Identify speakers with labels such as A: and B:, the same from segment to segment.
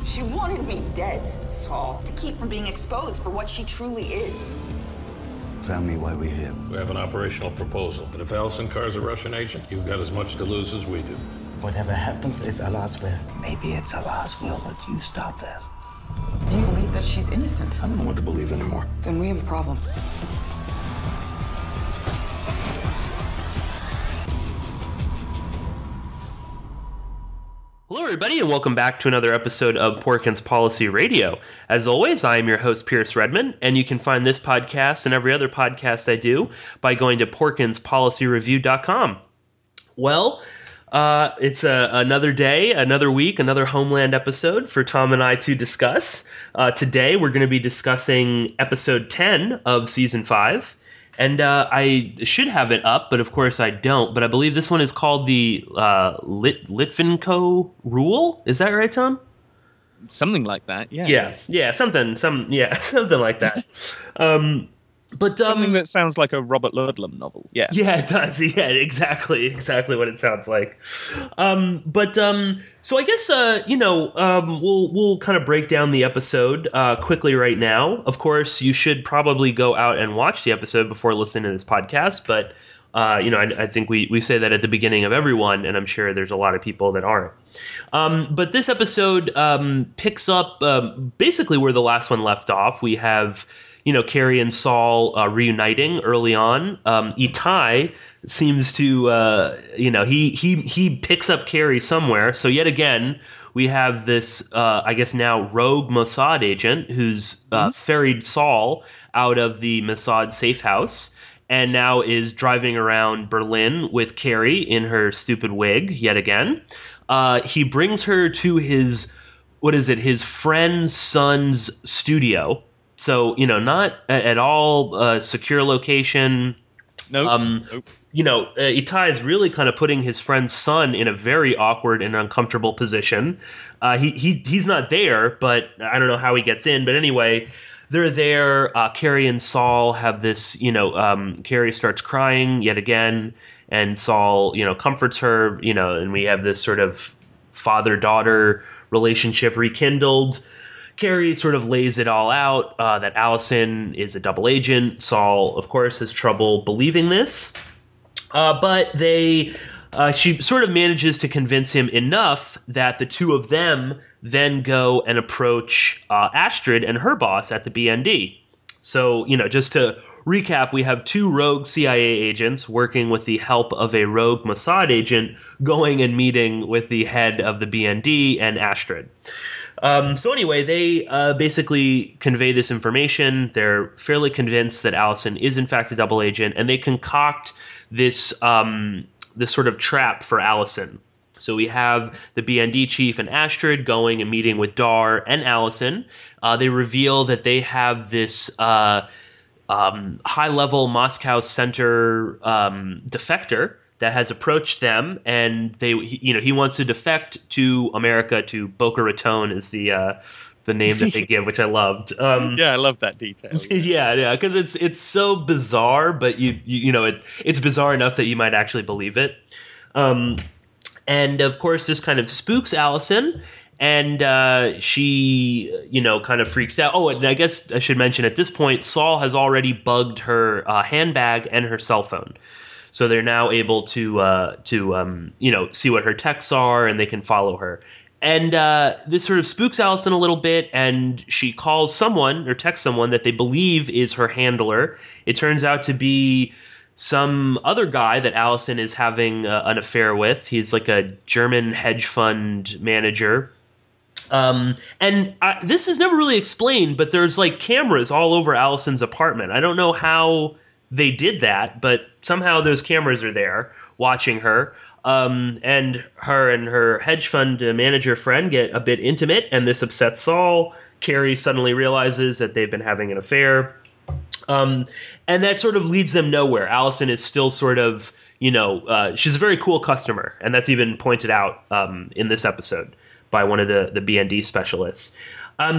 A: She wanted me dead, Saul, to keep from being exposed for what she truly is.
B: Tell me why we're here.
C: We have an operational proposal. But if Allison Carr's a Russian agent, you've got as much to lose as we do.
D: Whatever happens, it's Allah's will.
B: Maybe it's Allah's will that you stop this.
A: Do you believe that she's innocent?
B: I don't know what to believe anymore.
A: Then we have a problem.
E: Hello, everybody, and welcome back to another episode of Porkins Policy Radio. As always, I am your host, Pierce Redmond, and you can find this podcast and every other podcast I do by going to porkinspolicyreview.com. Well, it's another day, another week, another Homeland episode for Tom and I to discuss. Today, we're going to be discussing episode 10 of season 5. And I should have it up, but of course I don't. But I believe this one is called the Litvinenko Rule. Is that right, Tom?
F: Something like that, yeah.
E: Yeah, something like that.
F: Something that sounds like a Robert Ludlum novel. Yeah.
E: Yeah, it does. Yeah, exactly what it sounds like. So I guess we'll kind of break down the episode quickly right now. Of course, you should probably go out and watch the episode before listening to this podcast. But I think we say that at the beginning of every one, and I'm sure there's a lot of people that aren't. But this episode picks up basically where the last one left off. We have Carrie and Saul reuniting early on. Itai seems to, he picks up Carrie somewhere. So yet again, we have this, I guess now rogue Mossad agent who's ferried Saul out of the Mossad safe house and now is driving around Berlin with Carrie in her stupid wig yet again. He brings her to his friend's son's studio. So, not at all a secure location.
F: Nope.
E: Itai is really kind of putting his friend's son in a very awkward and uncomfortable position. He's not there, but I don't know how he gets in. But anyway, they're there. Carrie and Saul have this, Carrie starts crying yet again, and Saul, comforts her, and we have this sort of father-daughter relationship rekindled. Carrie sort of lays it all out, that Allison is a double agent. Saul, of course, has trouble believing this. But she sort of manages to convince him enough that the two of them then go and approach Astrid and her boss at the BND. So, just to recap, we have two rogue CIA agents working with the help of a rogue Mossad agent going and meeting with the head of the BND and Astrid. So anyway, they basically convey this information. They're fairly convinced that Allison is in fact a double agent, and they concoct this sort of trap for Allison. So we have the BND chief and Astrid going and meeting with Dar and Allison. They reveal that they have this high-level Moscow Center defector that has approached them, and he wants to defect to America, to Boca Raton is the name that they give, which I loved.
F: Yeah, I love that detail.
E: Yeah, because it's so bizarre, but it's bizarre enough that you might actually believe it. And of course, this kind of spooks Allison, and she kind of freaks out. Oh, and I guess I should mention at this point, Saul has already bugged her handbag and her cell phone. So they're now able to see what her texts are, and they can follow her. And this sort of spooks Allison a little bit, and she calls someone or texts someone that they believe is her handler. It turns out to be some other guy that Allison is having an affair with. He's like a German hedge fund manager. This is never really explained, but there's like cameras all over Allison's apartment. I don't know how they did that, but somehow those cameras are there watching her. And her and her hedge fund manager friend get a bit intimate, and this upsets Saul. Carrie suddenly realizes that they've been having an affair. And that sort of leads them nowhere. Allison is still sort of, she's a very cool customer, and that's even pointed out in this episode. by one of the BND specialists.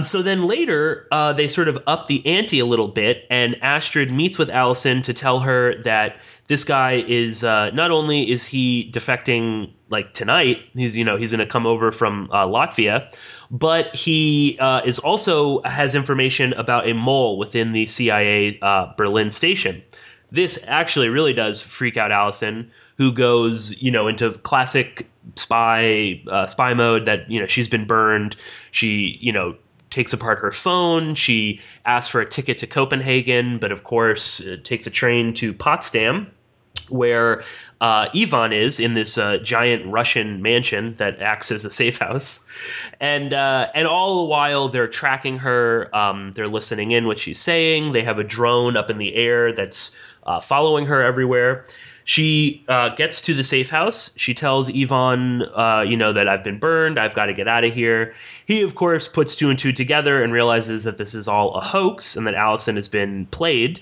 E: So then later, they sort of up the ante a little bit, and Astrid meets with Allison to tell her that this guy is not only is he defecting like tonight, he's going to come over from Latvia, but he is also has information about a mole within the CIA Berlin station. This actually really does freak out Allison, who goes, into classic spy mode that, she's been burned. She, takes apart her phone. She asks for a ticket to Copenhagen, but of course takes a train to Potsdam, where Ivan is in this giant Russian mansion that acts as a safe house. And all the while they're tracking her. They're listening in what she's saying. They have a drone up in the air that's following her everywhere. She gets to the safe house. She tells Ivan, that I've been burned. I've got to get out of here. He, of course, puts two and two together and realizes that this is all a hoax and that Allison has been played,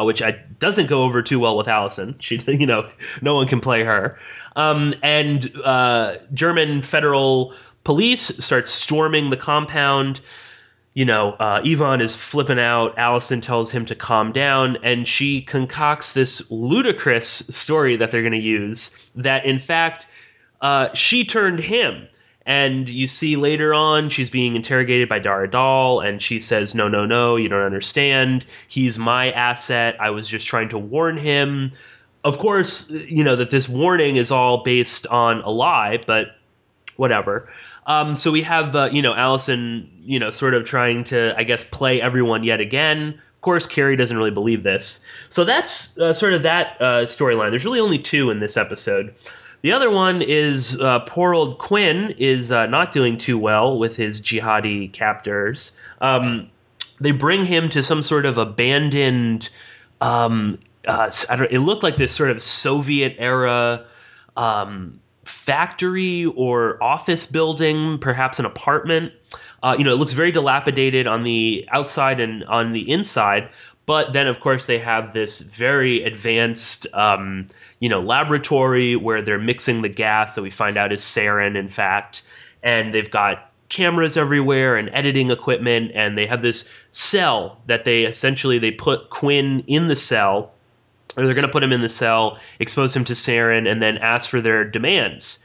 E: which doesn't go over too well with Allison. She, no one can play her. And German federal police start storming the compound. Ivan is flipping out. Allison tells him to calm down, and she concocts this ludicrous story that they're going to use that, in fact, she turned him. And you see later on, she's being interrogated by Dara Dahl, and she says, no, you don't understand. He's my asset. I was just trying to warn him. Of course, that this warning is all based on a lie, but whatever. So we have, Allison, sort of trying to, I guess, play everyone yet again. Of course, Carrie doesn't really believe this. So that's sort of that storyline. There's really only two in this episode. The other one is poor old Quinn is not doing too well with his jihadi captors. They bring him to some sort of abandoned, it looked like this sort of Soviet era factory or office building, perhaps an apartment. It looks very dilapidated on the outside and on the inside. But then, of course, they have this very advanced, laboratory where they're mixing the gas that we find out is sarin, in fact. And they've got cameras everywhere and editing equipment. And they have this cell that they put Quinn in the cell. Or they're going to put him in the cell, expose him to sarin, and then ask for their demands.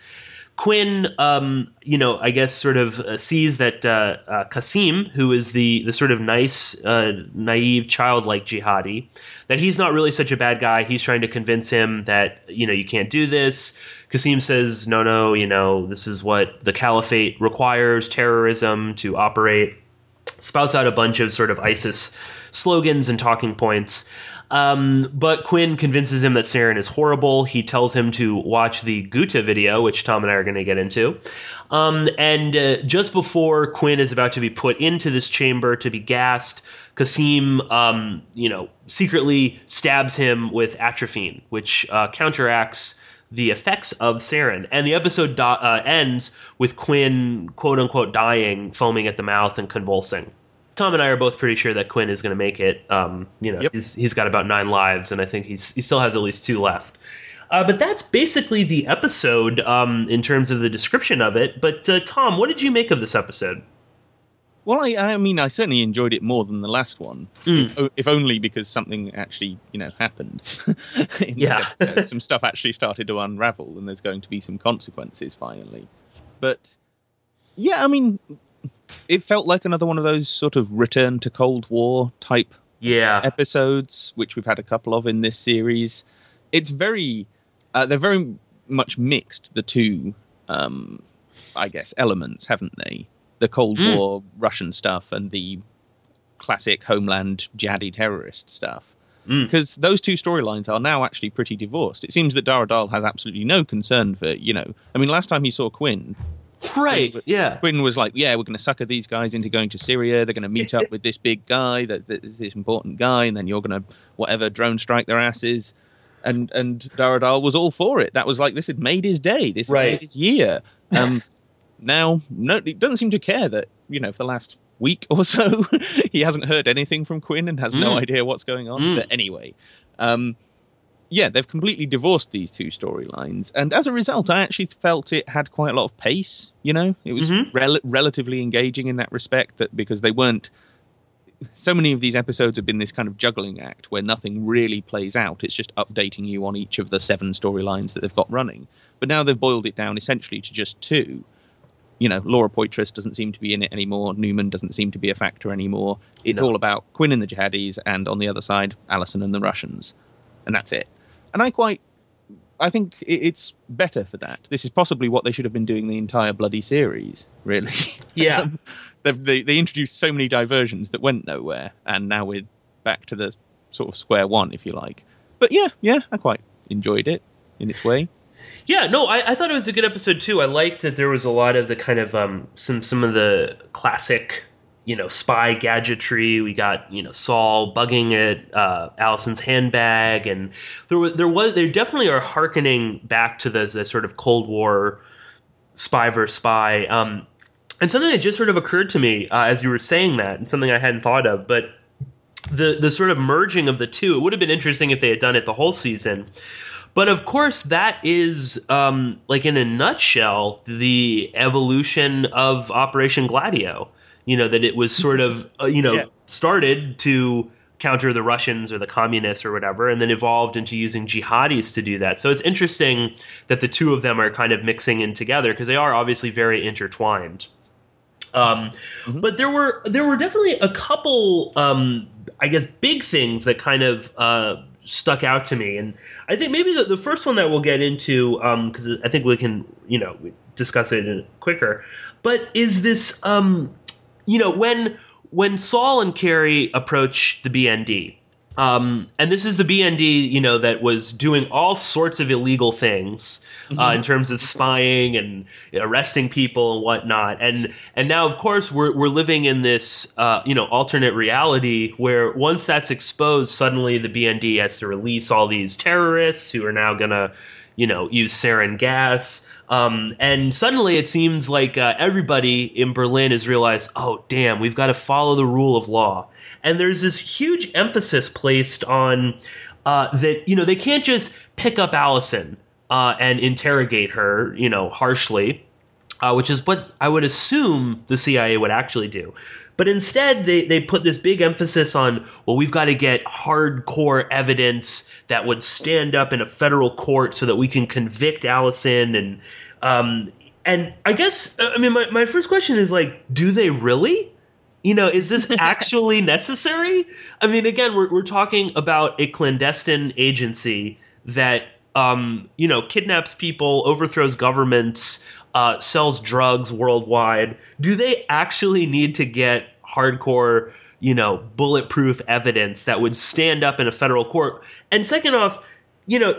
E: Quinn, I guess sort of sees that Qasim, who is the sort of nice, naive, childlike jihadi, that he's not really such a bad guy. He's trying to convince him that, you can't do this. Qasim says, no, this is what the caliphate requires, terrorism to operate. Spouts out a bunch of sort of ISIS slogans and talking points. But Quinn convinces him that sarin is horrible. He tells him to watch the Guta video, which Tom and I are going to get into. And just before Quinn is about to be put into this chamber to be gassed, Qasim, secretly stabs him with atropine, which counteracts the effects of sarin. And the episode ends with Quinn, quote unquote, dying, foaming at the mouth and convulsing. Tom and I are both pretty sure that Quinn is going to make it. Yep. He's got about 9 lives, and I think he still has at least 2 left. But that's basically the episode in terms of the description of it. But Tom, what did you make of this episode?
F: Well, I certainly enjoyed it more than the last one, if only because something actually, happened. In this episode. Some stuff actually started to unravel, and there's going to be some consequences finally. But yeah, it felt like another one of those sort of return to Cold War type episodes, which we've had a couple of in this series. It's they're very much mixed, the two, elements, haven't they? The Cold War Russian stuff and the classic Homeland jihadi terrorist stuff. Because those two storylines are now actually pretty divorced. It seems that Dara Dahl has absolutely no concern for, last time he saw Quinn,
E: right, yeah.
F: Quinn was like, we're going to sucker these guys into going to Syria. They're going to meet up with this big guy, this important guy, and then you're going to, drone strike their asses. And Dara Dahl was all for it. That was like, this had made his day. This had made his year. Now, no, he doesn't seem to care that, for the last week or so, he hasn't heard anything from Quinn and has no idea what's going on. But anyway, Yeah, they've completely divorced these two storylines, and as a result, I actually felt it had quite a lot of pace. It was relatively engaging in that respect, because they weren't. So many of these episodes have been this kind of juggling act where nothing really plays out. It's just updating you on each of the 7 storylines that they've got running. But now they've boiled it down essentially to just 2. Laura Poitras doesn't seem to be in it anymore. Newman doesn't seem to be a factor anymore. It's all about Quinn and the jihadis, and on the other side, Allison and the Russians. And that's it. And I think it's better for that. This is possibly what they should have been doing the entire bloody series, really.
E: Yeah.
F: They introduced so many diversions that went nowhere, and now we're back to the sort of square one, if you like. But yeah, I quite enjoyed it in its way.
E: Yeah, no, I thought it was a good episode too. I liked that there was a lot of the kind of some of the classic, spy gadgetry. We got Saul bugging at Allison's handbag, and they definitely are hearkening back to the sort of Cold War spy versus spy. And something that just sort of occurred to me as you were saying that, and something I hadn't thought of, but the sort of merging of the two, it would have been interesting if they had done it the whole season. But of course, that is, like in a nutshell, the evolution of Operation Gladio. That it was sort of, started to counter the Russians or the communists or whatever, and then evolved into using jihadis to do that. So it's interesting that the two of them are kind of mixing in together, because they are obviously very intertwined. But there were definitely a couple, I guess, big things that kind of stuck out to me. And I think maybe the first one that we'll get into, because I think we can, discuss it quicker, but is this, when Saul and Carrie approach the BND, and this is the BND, that was doing all sorts of illegal things in terms of spying and arresting people and whatnot. And now, of course, we're living in this, alternate reality where once that's exposed, suddenly the BND has to release all these terrorists who are now going to, use sarin gas. And suddenly it seems like everybody in Berlin has realized, oh, damn, we've got to follow the rule of law. And there's this huge emphasis placed on that, they can't just pick up Allison and interrogate her, harshly, which is what I would assume the CIA would actually do. But instead, they put this big emphasis on, well, we've got to get hardcore evidence that would stand up in a federal court so that we can convict Allison. And I guess, my first question is, like, do they really? Is this actually necessary? Again, we're talking about a clandestine agency that, kidnaps people, overthrows governments, sells drugs worldwide. Do they actually need to get hardcore, bulletproof evidence that would stand up in a federal court? And second off,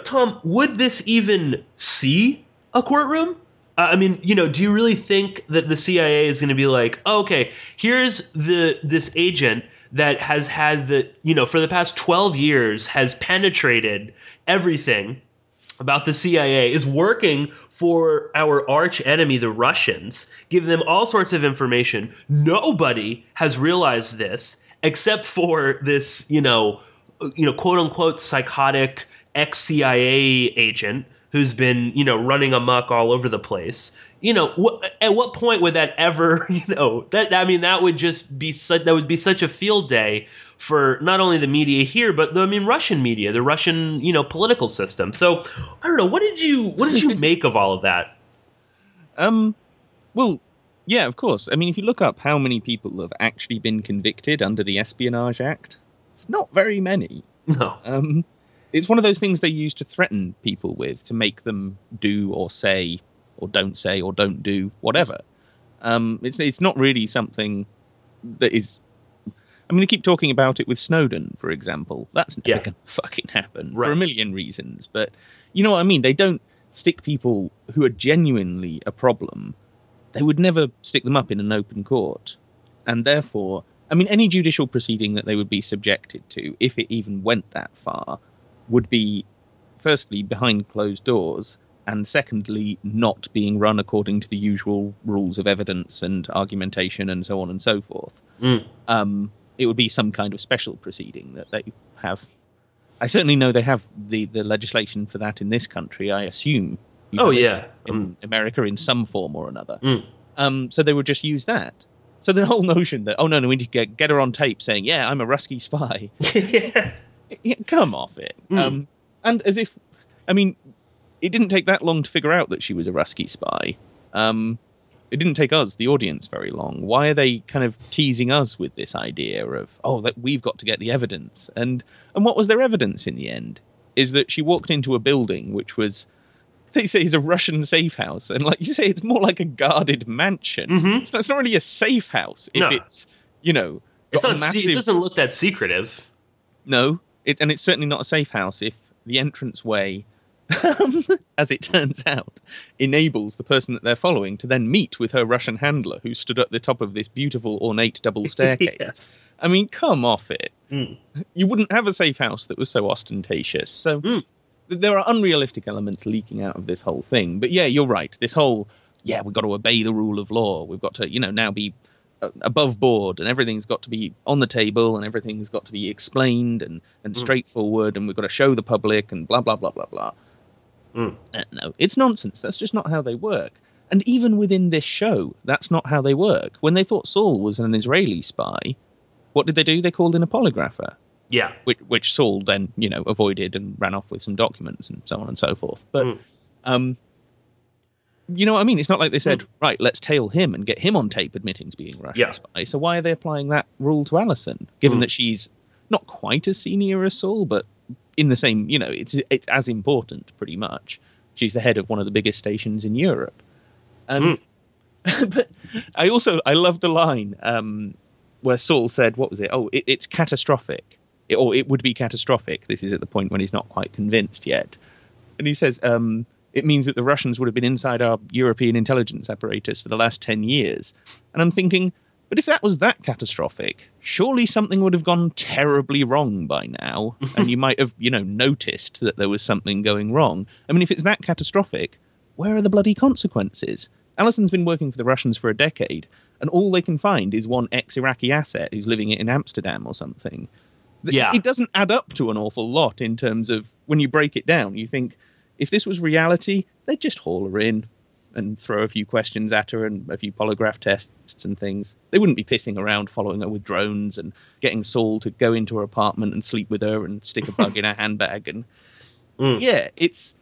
E: Tom, would this even see a courtroom? Do you really think that the CIA is going to be like, oh, okay, here's this agent that has had for the past 12 years has penetrated everything about the CIA, is working for our arch enemy, the Russians, giving them all sorts of information. Nobody has realized this except for this, quote unquote psychotic ex-CIA agent who's been, running amok all over the place. At what point would that ever, that would just be such a field day for not only the media here, but Russian media, the Russian, political system. So I don't know. What did you make of all of that?
F: Well, yeah, of course. If you look up how many people have actually been convicted under the Espionage Act, it's not very many.
E: No.
F: It's one of those things they use to threaten people with, to make them do or say or don't do whatever. It's not really something that is... they keep talking about it with Snowden, for example. That's never going to fucking happen for a million reasons. But you know what I mean? They don't stick people who are genuinely a problem. They would never stick them up in an open court. And therefore, any judicial proceeding that they would be subjected to, if it even went that far, would be, firstly, behind closed doors, and secondly, not being run according to the usual rules of evidence and argumentation and so on and so forth. It would be some kind of special proceeding that they have I certainly know they have the legislation for that in this country. I assume. In America in some form or another. So they would just use that. So the whole notion that no, we need to get her on tape saying, "Yeah, I'm a Ruski spy." Come off it. And as if, I mean, it didn't take that long to figure out that she was a Ruski spy. It didn't take us, the audience, very long. Why are they kind of teasing us with this idea of, that we've got to get the evidence? And what was their evidence in the end? Is that she walked into a building which was, they say, is a Russian safe house. And like you say, it's more like a guarded mansion. It's not really a safe house if it's,
E: it's not, it doesn't look that secretive.
F: No, and it's certainly not a safe house if the entranceway, as it turns out, enables the person that they're following to then meet with her Russian handler who stood at the top of this beautiful ornate double staircase.
E: Yes.
F: I mean, come off it. You wouldn't have a safe house that was so ostentatious. So there are unrealistic elements leaking out of this whole thing. But yeah, you're right. This whole, we've got to obey the rule of law. We've got to, now be above board, and everything's got to be on the table, and everything's got to be explained and straightforward, and we've got to show the public, and blah, blah, blah, blah, blah. No, it's nonsense. That's just not how they work. And even within this show, that's not how they work. When they thought Saul was an Israeli spy, what did they do? They called in a polygrapher.
E: Yeah.
F: Which Saul then, avoided and ran off with some documents and so on and so forth. But, you know what I mean? It's not like they said, right, let's tail him and get him on tape admitting to being a Russian spy. So why are they applying that rule to Allison, given that she's not quite as senior as Saul, but in the same, it's as important, pretty much. She's the head of one of the biggest stations in Europe. And but I love the line where Saul said, what was it? It's catastrophic. It would be catastrophic. This is at the point when he's not quite convinced yet. And he says, it means that the Russians would have been inside our European intelligence apparatus for the last 10 years. And I'm thinking, but if that was that catastrophic, surely something would have gone terribly wrong by now. And you might have, noticed that there was something going wrong. I mean, if it's that catastrophic, where are the bloody consequences? Allison's been working for the Russians for a decade, and all they can find is one ex-Iraqi asset who's living in Amsterdam or something. Yeah. It doesn't add up to an awful lot in terms of, when you break it down, you think, if this was reality, they'd just haul her in and throw a few questions at her and a few polygraph tests and things. They wouldn't be pissing around following her with drones and getting Saul to go into her apartment and sleep with her and stick a bug in her handbag. And yeah, it's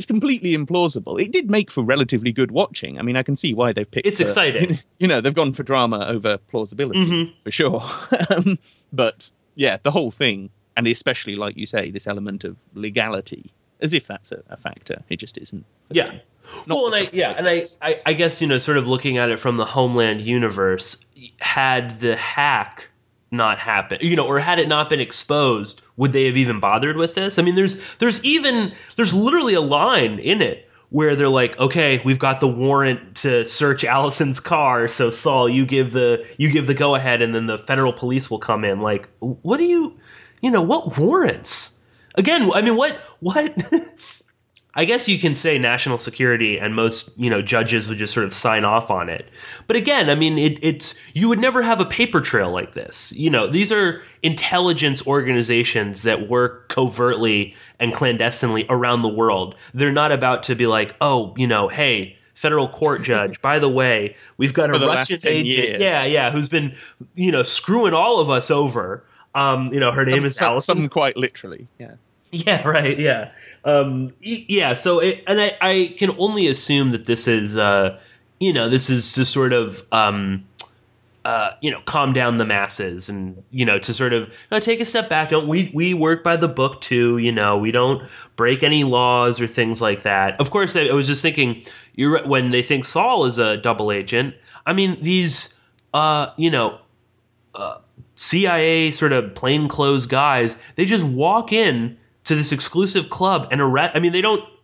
F: completely implausible. It did make for relatively good watching. I mean, I can see why they've picked.
E: It's exciting.
F: They've gone for drama over plausibility for sure. But yeah, the whole thing, and especially like you say, this element of legality, as if that's a factor. It just isn't.
E: Yeah. Well, I guess, sort of looking at it from the Homeland Universe, had the hack not happened, or had it not been exposed, would they have even bothered with this? I mean, there's literally a line in it where they're like, okay, we've got the warrant to search Allison's car, so Saul, you give the go ahead, and then the federal police will come in. Like, what do you, what warrants? Again, I mean, what? I guess you can say national security, and most, judges would just sort of sign off on it. But again, I mean, it's you would never have a paper trail like this. These are intelligence organizations that work covertly and clandestinely around the world. They're not about to be like, hey, federal court judge, by the way, we've got a Russian agent, who's been, screwing all of us over. Her name is Allison.
F: Some quite literally, yeah.
E: Yeah, right. Yeah. So, I can only assume that this is, this is to sort of, calm down the masses and, to sort of take a step back. We work by the book too. We don't break any laws or things like that. Of course, I was just thinking, when they think Saul is a double agent, I mean, these, CIA sort of plainclothes guys, they just walk in to this exclusive club and arrest. I mean,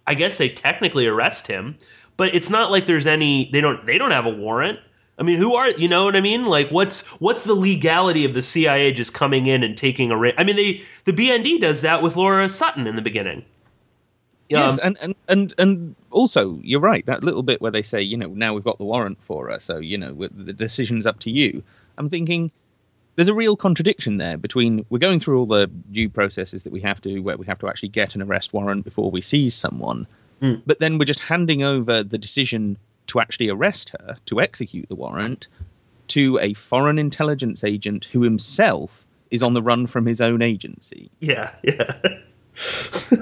E: I guess they technically arrest him, but it's not like there's any, they don't have a warrant. I mean, who are, you know what I mean? Like, what's the legality of the CIA just coming in and taking I mean, the BND does that with Laura Sutton in the beginning.
F: Yes, and also, you're right, that little bit where they say, now we've got the warrant for her, so, the decision's up to you. I'm thinking, there's a real contradiction there between we're going through all the due processes that we have to, where we have to actually get an arrest warrant before we seize someone, but then we're just handing over the decision to actually arrest her, to execute the warrant, to a foreign intelligence agent who himself is on the run from his own agency.
E: Yeah.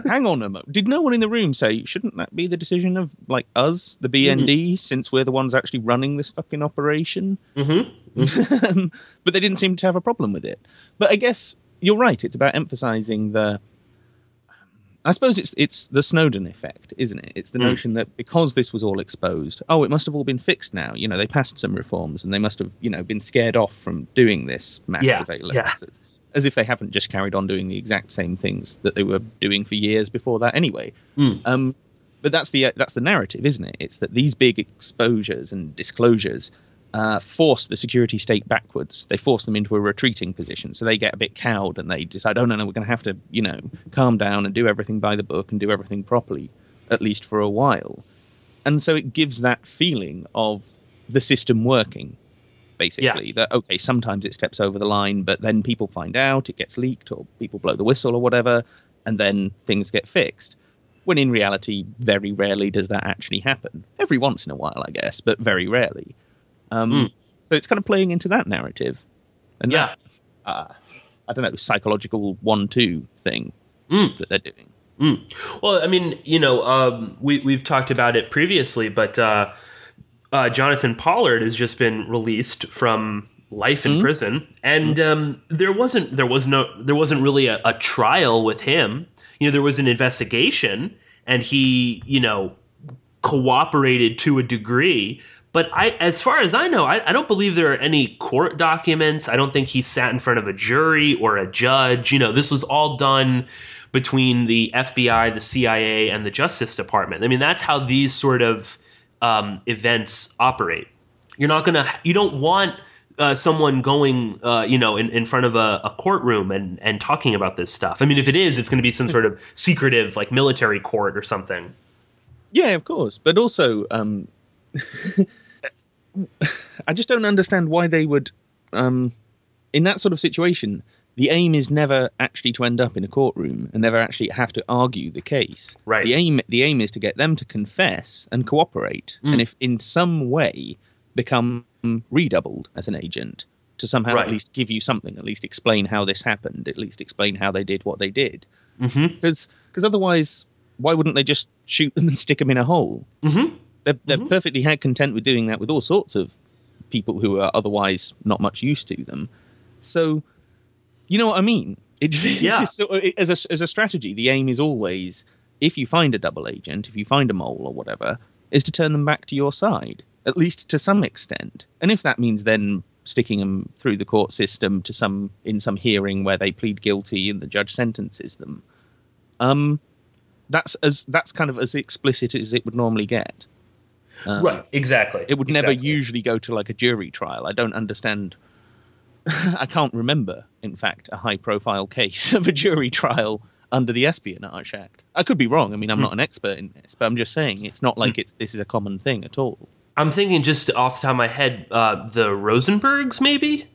F: Hang on a moment. Did no one in the room say, shouldn't that be the decision of, like, us, the BND, since we're the ones actually running this fucking operation? But they didn't seem to have a problem with it. But I guess you're right. It's about emphasizing the... I suppose it's the Snowden effect, isn't it? It's the notion that because this was all exposed, it must have all been fixed now. You know, they passed some reforms and they must have, been scared off from doing this mass surveillance. Yeah. As if they haven't just carried on doing the exact same things that they were doing for years before that anyway. But that's the narrative, isn't it? It's that these big exposures and disclosures force the security state backwards. They force them into a retreating position. So they get a bit cowed and they decide, no, we're going to have to, calm down and do everything by the book and do everything properly, at least for a while. And so it gives that feeling of the system working. Basically, that, okay, sometimes it steps over the line, but then people find out, it gets leaked, or people blow the whistle or whatever, and then things get fixed. When in reality, very rarely does that actually happen. Every once in a while, I guess, but very rarely. So it's kind of playing into that narrative. And that, I don't know, psychological 1-2 thing that they're doing.
E: Well, I mean, we've talked about it previously, but... Jonathan Pollard has just been released from life in prison, and there wasn't really a trial with him. There was an investigation, and he cooperated to a degree. But as far as I know, I don't believe there are any court documents. I don't think he sat in front of a jury or a judge. This was all done between the FBI, the CIA, and the Justice Department. I mean, that's how these sort of events operate. You don't want someone going, in front of a courtroom and talking about this stuff. I mean, if it is, it's going to be some sort of secretive, like, military court or something.
F: Yeah, of course. But also, I just don't understand why they would, in that sort of situation, the aim is never actually to end up in a courtroom and never actually have to argue the case.
E: Right.
F: The aim is to get them to confess and cooperate, and if in some way become redoubled as an agent, to somehow at least give you something, at least explain how this happened, at least explain how they did what they did. Because otherwise, why wouldn't they just shoot them and stick them in a hole? They're perfectly content with doing that with all sorts of people who are otherwise not much use to them. So... You know what I mean? It's just sort of, as a strategy, the aim is always, if you find a double agent, if you find a mole or whatever, is to turn them back to your side, at least to some extent. And if that means then sticking them through the court system in some hearing where they plead guilty and the judge sentences them, that's kind of as explicit as it would normally get.
E: Right, exactly.
F: It would never usually go to like a jury trial. I don't understand. I can't remember, in fact, a high-profile case of a jury trial under the Espionage Act. I could be wrong. I mean, I'm not an expert in this, but I'm just saying it's not like this is a common thing at all.
E: I'm thinking just off the top of my head, the Rosenbergs, maybe?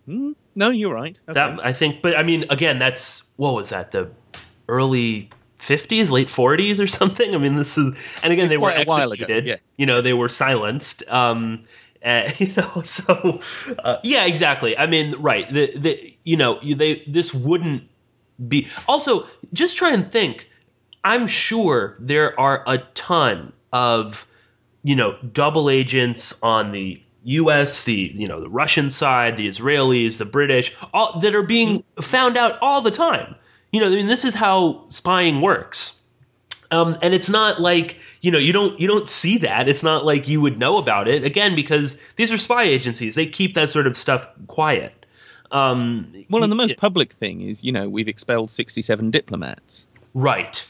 F: No, you're right. Okay.
E: I think, but I mean, again, what was that, the early 50s, late 40s or something? I mean, this is, and again, they were executed. Ago, they were silenced. Yeah, exactly. I mean, right. This wouldn't be. Also, just try and think. I'm sure there are a ton of, double agents on the U.S., the Russian side, the Israelis, the British, all that are being found out all the time. This is how spying works. And it's not like, you don't see that. It's not like you would know about it, again, because these are spy agencies. They keep that sort of stuff quiet.
F: And the most public thing is, we've expelled 67 diplomats.
E: Right.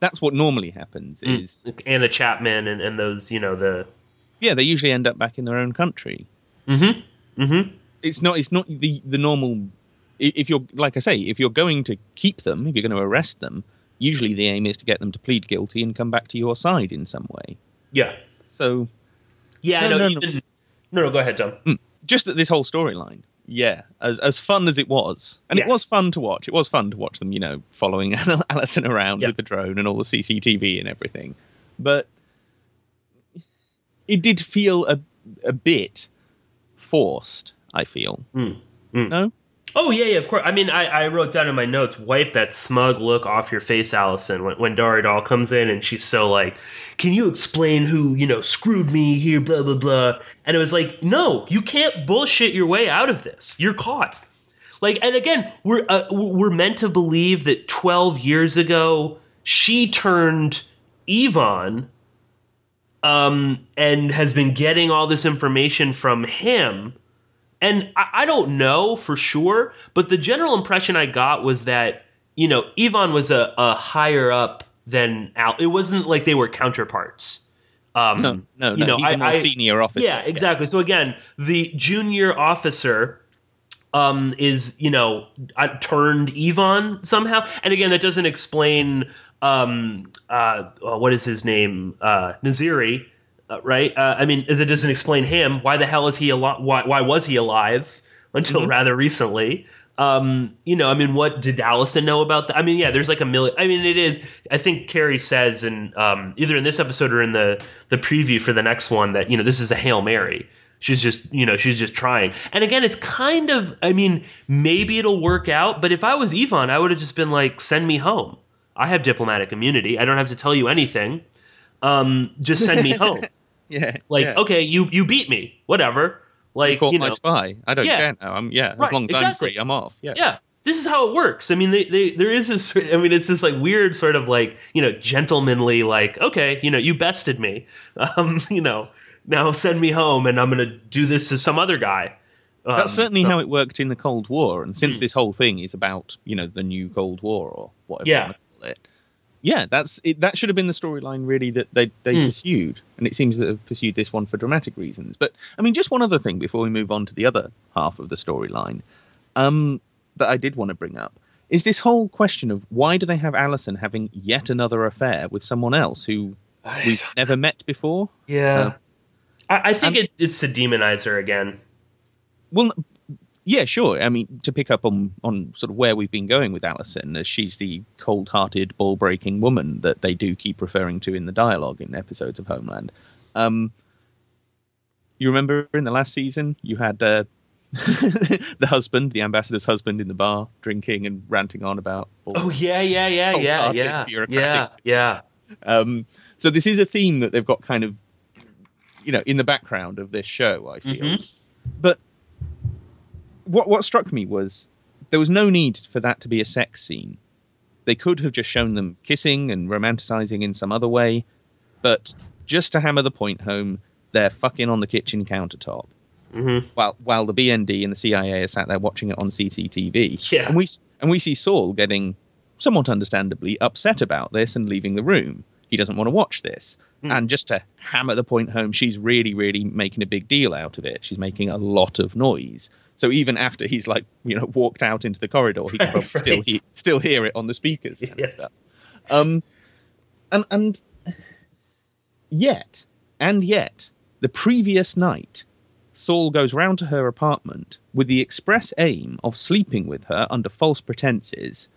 F: That's what normally happens is...
E: And the Chapman and those, Yeah,
F: they usually end up back in their own country. It's not the normal... If you're, like I say, if you're going to keep them, if you're going to arrest them, usually the aim is to get them to plead guilty and come back to your side in some way.
E: Yeah.
F: So...
E: Yeah, no, go ahead, Tom.
F: just that this whole storyline, yeah, as fun as it was, and it was fun to watch. It was fun to watch them, following Allison around with the drone and all the CCTV and everything. But it did feel a bit forced, I feel. No?
E: Oh, yeah, of course. I mean, I wrote down in my notes, wipe that smug look off your face, Allison, when Dari Doll comes in and she's so like, can you explain who, screwed me here, blah, blah, blah. And it was like, no, you can't bullshit your way out of this. You're caught. Like, and again, we're meant to believe that 12 years ago, she turned Yvonne and has been getting all this information from him. And I don't know for sure, but the general impression I got was that, Yvonne was a higher up than Al. It wasn't like they were counterparts.
F: No. He's a more senior officer.
E: Yeah, exactly. So again, the junior officer is, turned Yvonne somehow. And again, that doesn't explain, what is his name? Naziri. Right? I mean, that doesn't explain him. Why the hell is he alive? Why was he alive until rather recently? What did Allison know about that? I mean, yeah, there's like a million. I mean, it is. I think Carrie says in either in this episode or in the preview for the next one that this is a Hail Mary. She's just she's just trying. And again, it's kind of. I mean, maybe it'll work out. But if I was Yvonne, I would have just been like, send me home. I have diplomatic immunity. I don't have to tell you anything. Just send me home. Okay, you beat me. Whatever. Like,
F: you caught my spy. I don't care now. As long as I'm free, I'm off.
E: Yeah. This is how it works. I mean, there is this. I mean, it's this like weird sort of like gentlemanly like, okay, you bested me. Now send me home, and I'm gonna do this to some other guy.
F: That's certainly how it worked in the Cold War, and since this whole thing is about the new Cold War or whatever you want to call it. Yeah, that's it. That should have been the storyline, really, that they pursued. And it seems that they've pursued this one for dramatic reasons. But, I mean, just one other thing before we move on to the other half of the storyline that I did want to bring up is this whole question of why do they have Allison having yet another affair with someone else who we've never met before?
E: Yeah. I think it's to demonize her again.
F: Well, yeah, sure. I mean, to pick up on sort of where we've been going with Allison, as she's the cold-hearted, ball-breaking woman that they do keep referring to in the dialogue in episodes of Homeland. You remember in the last season, you had the husband, the ambassador's husband, in the bar drinking and ranting on about.
E: Yeah.
F: So this is a theme that they've got kind of, in the background of this show, I feel. But what struck me was there was no need for that to be a sex scene. They could have just shown them kissing and romanticizing in some other way, but just to hammer the point home, they're fucking on the kitchen countertop. While the BND and the CIA are sat there watching it on CCTV.
E: Yeah.
F: And we see Saul getting somewhat understandably upset about this and leaving the room. He doesn't want to watch this. And just to hammer the point home, she's really, really making a big deal out of it. She's making a lot of noise. So even after he's walked out into the corridor, he can probably still hear it on the speakers. And stuff. And yet, the previous night, Saul goes round to her apartment with the express aim of sleeping with her under false pretenses,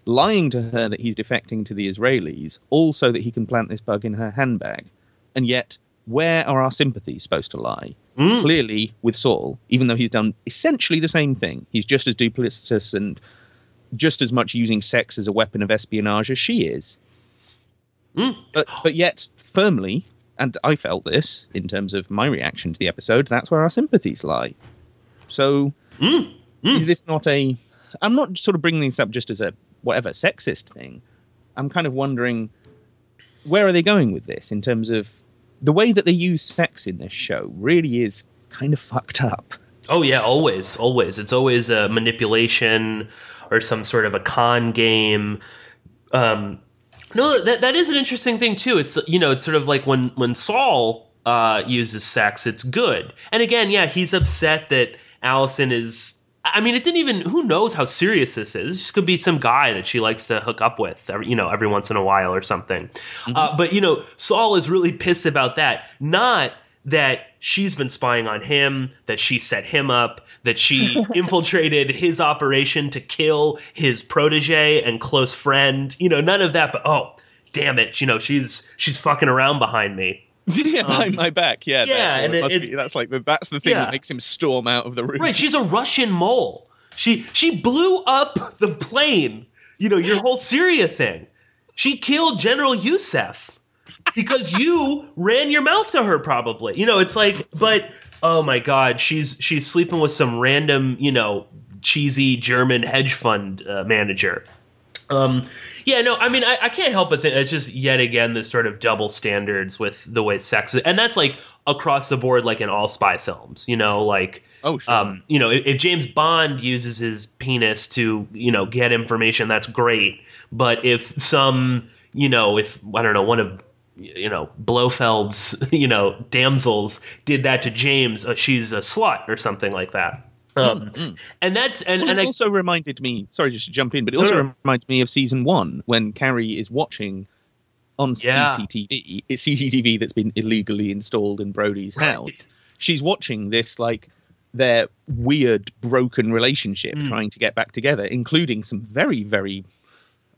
F: lying to her that he's defecting to the Israelis, all so that he can plant this bug in her handbag. And yet, where are our sympathies supposed to lie? Clearly, with Saul, even though he's done essentially the same thing, he's just as duplicitous and just as much using sex as a weapon of espionage as she is. But yet, firmly, and I felt this in terms of my reaction to the episode, that's where our sympathies lie. So, is this not a... I'm not sort of bringing this up just as a, sexist thing. I'm kind of wondering, where are they going with this in terms of the way that they use sex in this show really is kind of fucked up.
E: Oh, yeah, always. It's always a manipulation or some sort of a con game. No, that is an interesting thing, too. It's, it's sort of like when Saul uses sex, it's good. And again, yeah, he's upset that Allison is... I mean, it didn't even... Who knows how serious this is? This could be some guy that she likes to hook up with, every once in a while or something. But, Saul is really pissed about that. Not that she's been spying on him, that she set him up, that she infiltrated his operation to kill his protege and close friend. None of that, but oh, damn it, she's fucking around behind me.
F: Yeah, behind my back. Yeah,
E: yeah,
F: that's the thing that makes him storm out of the room.
E: Right, she's a Russian mole. She blew up the plane. Your whole Syria thing. She killed General Youssef because you ran your mouth to her. Probably, it's like, but oh my God, she's sleeping with some random, cheesy German hedge fund manager. Yeah, no, I mean, I can't help but think it's just yet again this sort of double standards with the way sex is, and that's like across the board, like in all spy films, like,
F: oh, sure.
E: If James Bond uses his penis to, get information, that's great. But if some, if I don't know, one of Blofeld's, damsels did that to James, she's a slut or something like that. And that's it also reminded me. Sorry, just to jump in, but it also reminded me of season 1 when Carrie is watching on CCTV. It's CCTV that's been illegally installed in Brody's house. She's watching this like their weird broken relationship trying to get back together, including some very, very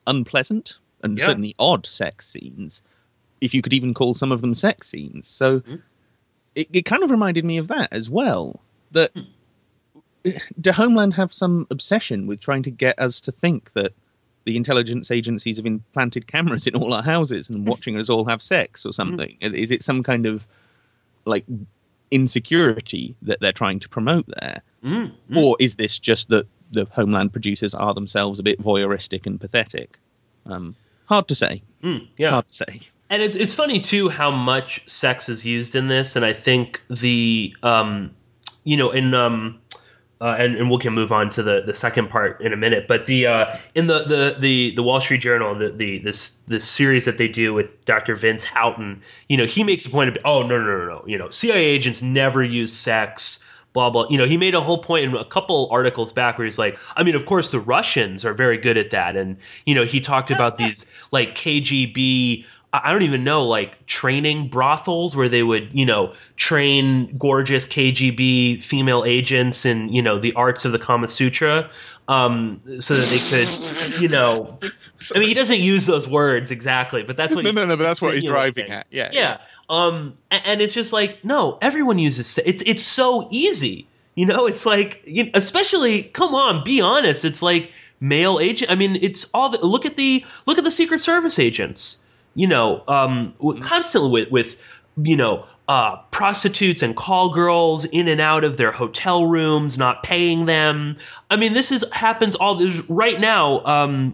E: unpleasant and certainly odd sex scenes, if you could even call some of them sex scenes. So it kind of reminded me of that as well. That. Do Homeland have some obsession with trying to get us to think that the intelligence agencies have implanted cameras in all our houses and watching us all have sex or something? Is it some kind of like insecurity that they're trying to promote there? Or is this just that the Homeland producers are themselves a bit voyeuristic and pathetic? Hard to say. Hard to say. And it's funny, too, how much sex is used in this. And I think the, and we can move on to the second part in a minute. But in the Wall Street Journal, this series that they do with Dr. Vince Houghton, he makes a point of, no. CIA agents never use sex, blah, blah. He made a whole point in a couple articles back where he's like, I mean, of course, the Russians are very good at that. And, he talked about these like KGB, I don't even know, like training brothels where they would, train gorgeous KGB female agents in, the arts of the Kama Sutra, so that they could, I mean, he doesn't use those words exactly, but that's what but that's what he's driving at. Yeah. And it's just like, no, everyone uses it's so easy. It's like, especially, come on, be honest. It's like male agent. I mean, it's all look at the Secret Service agents. Constantly with prostitutes and call girls in and out of their hotel rooms, not paying them. I mean, happens right now.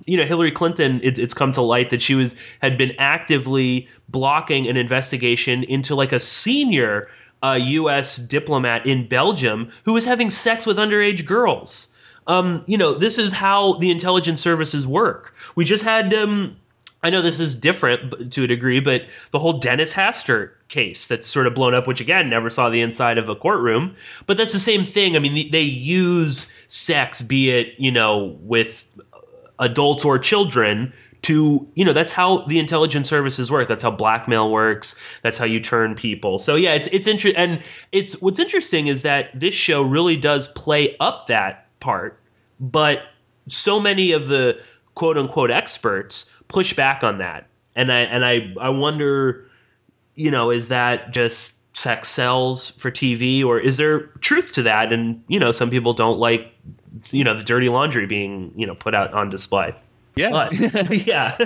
E: Hillary Clinton, it's come to light that she had been actively blocking an investigation into like a senior U.S. diplomat in Belgium who was having sex with underage girls. This is how the intelligence services work. We just had I know this is different to a degree, but the whole Dennis Hastert case that's sort of blown up, which again, never saw the inside of a courtroom, but that's the same thing. I mean, they use sex, be it, with adults or children to, that's how the intelligence services work. That's how blackmail works. That's how you turn people. So yeah, it's interesting. And what's interesting is that this show really does play up that part, but so many of the quote unquote experts push back on that. And I wonder, is that just sex sells for TV, or is there truth to that? And, some people don't like, the dirty laundry being, put out on display. Yeah. But, yeah.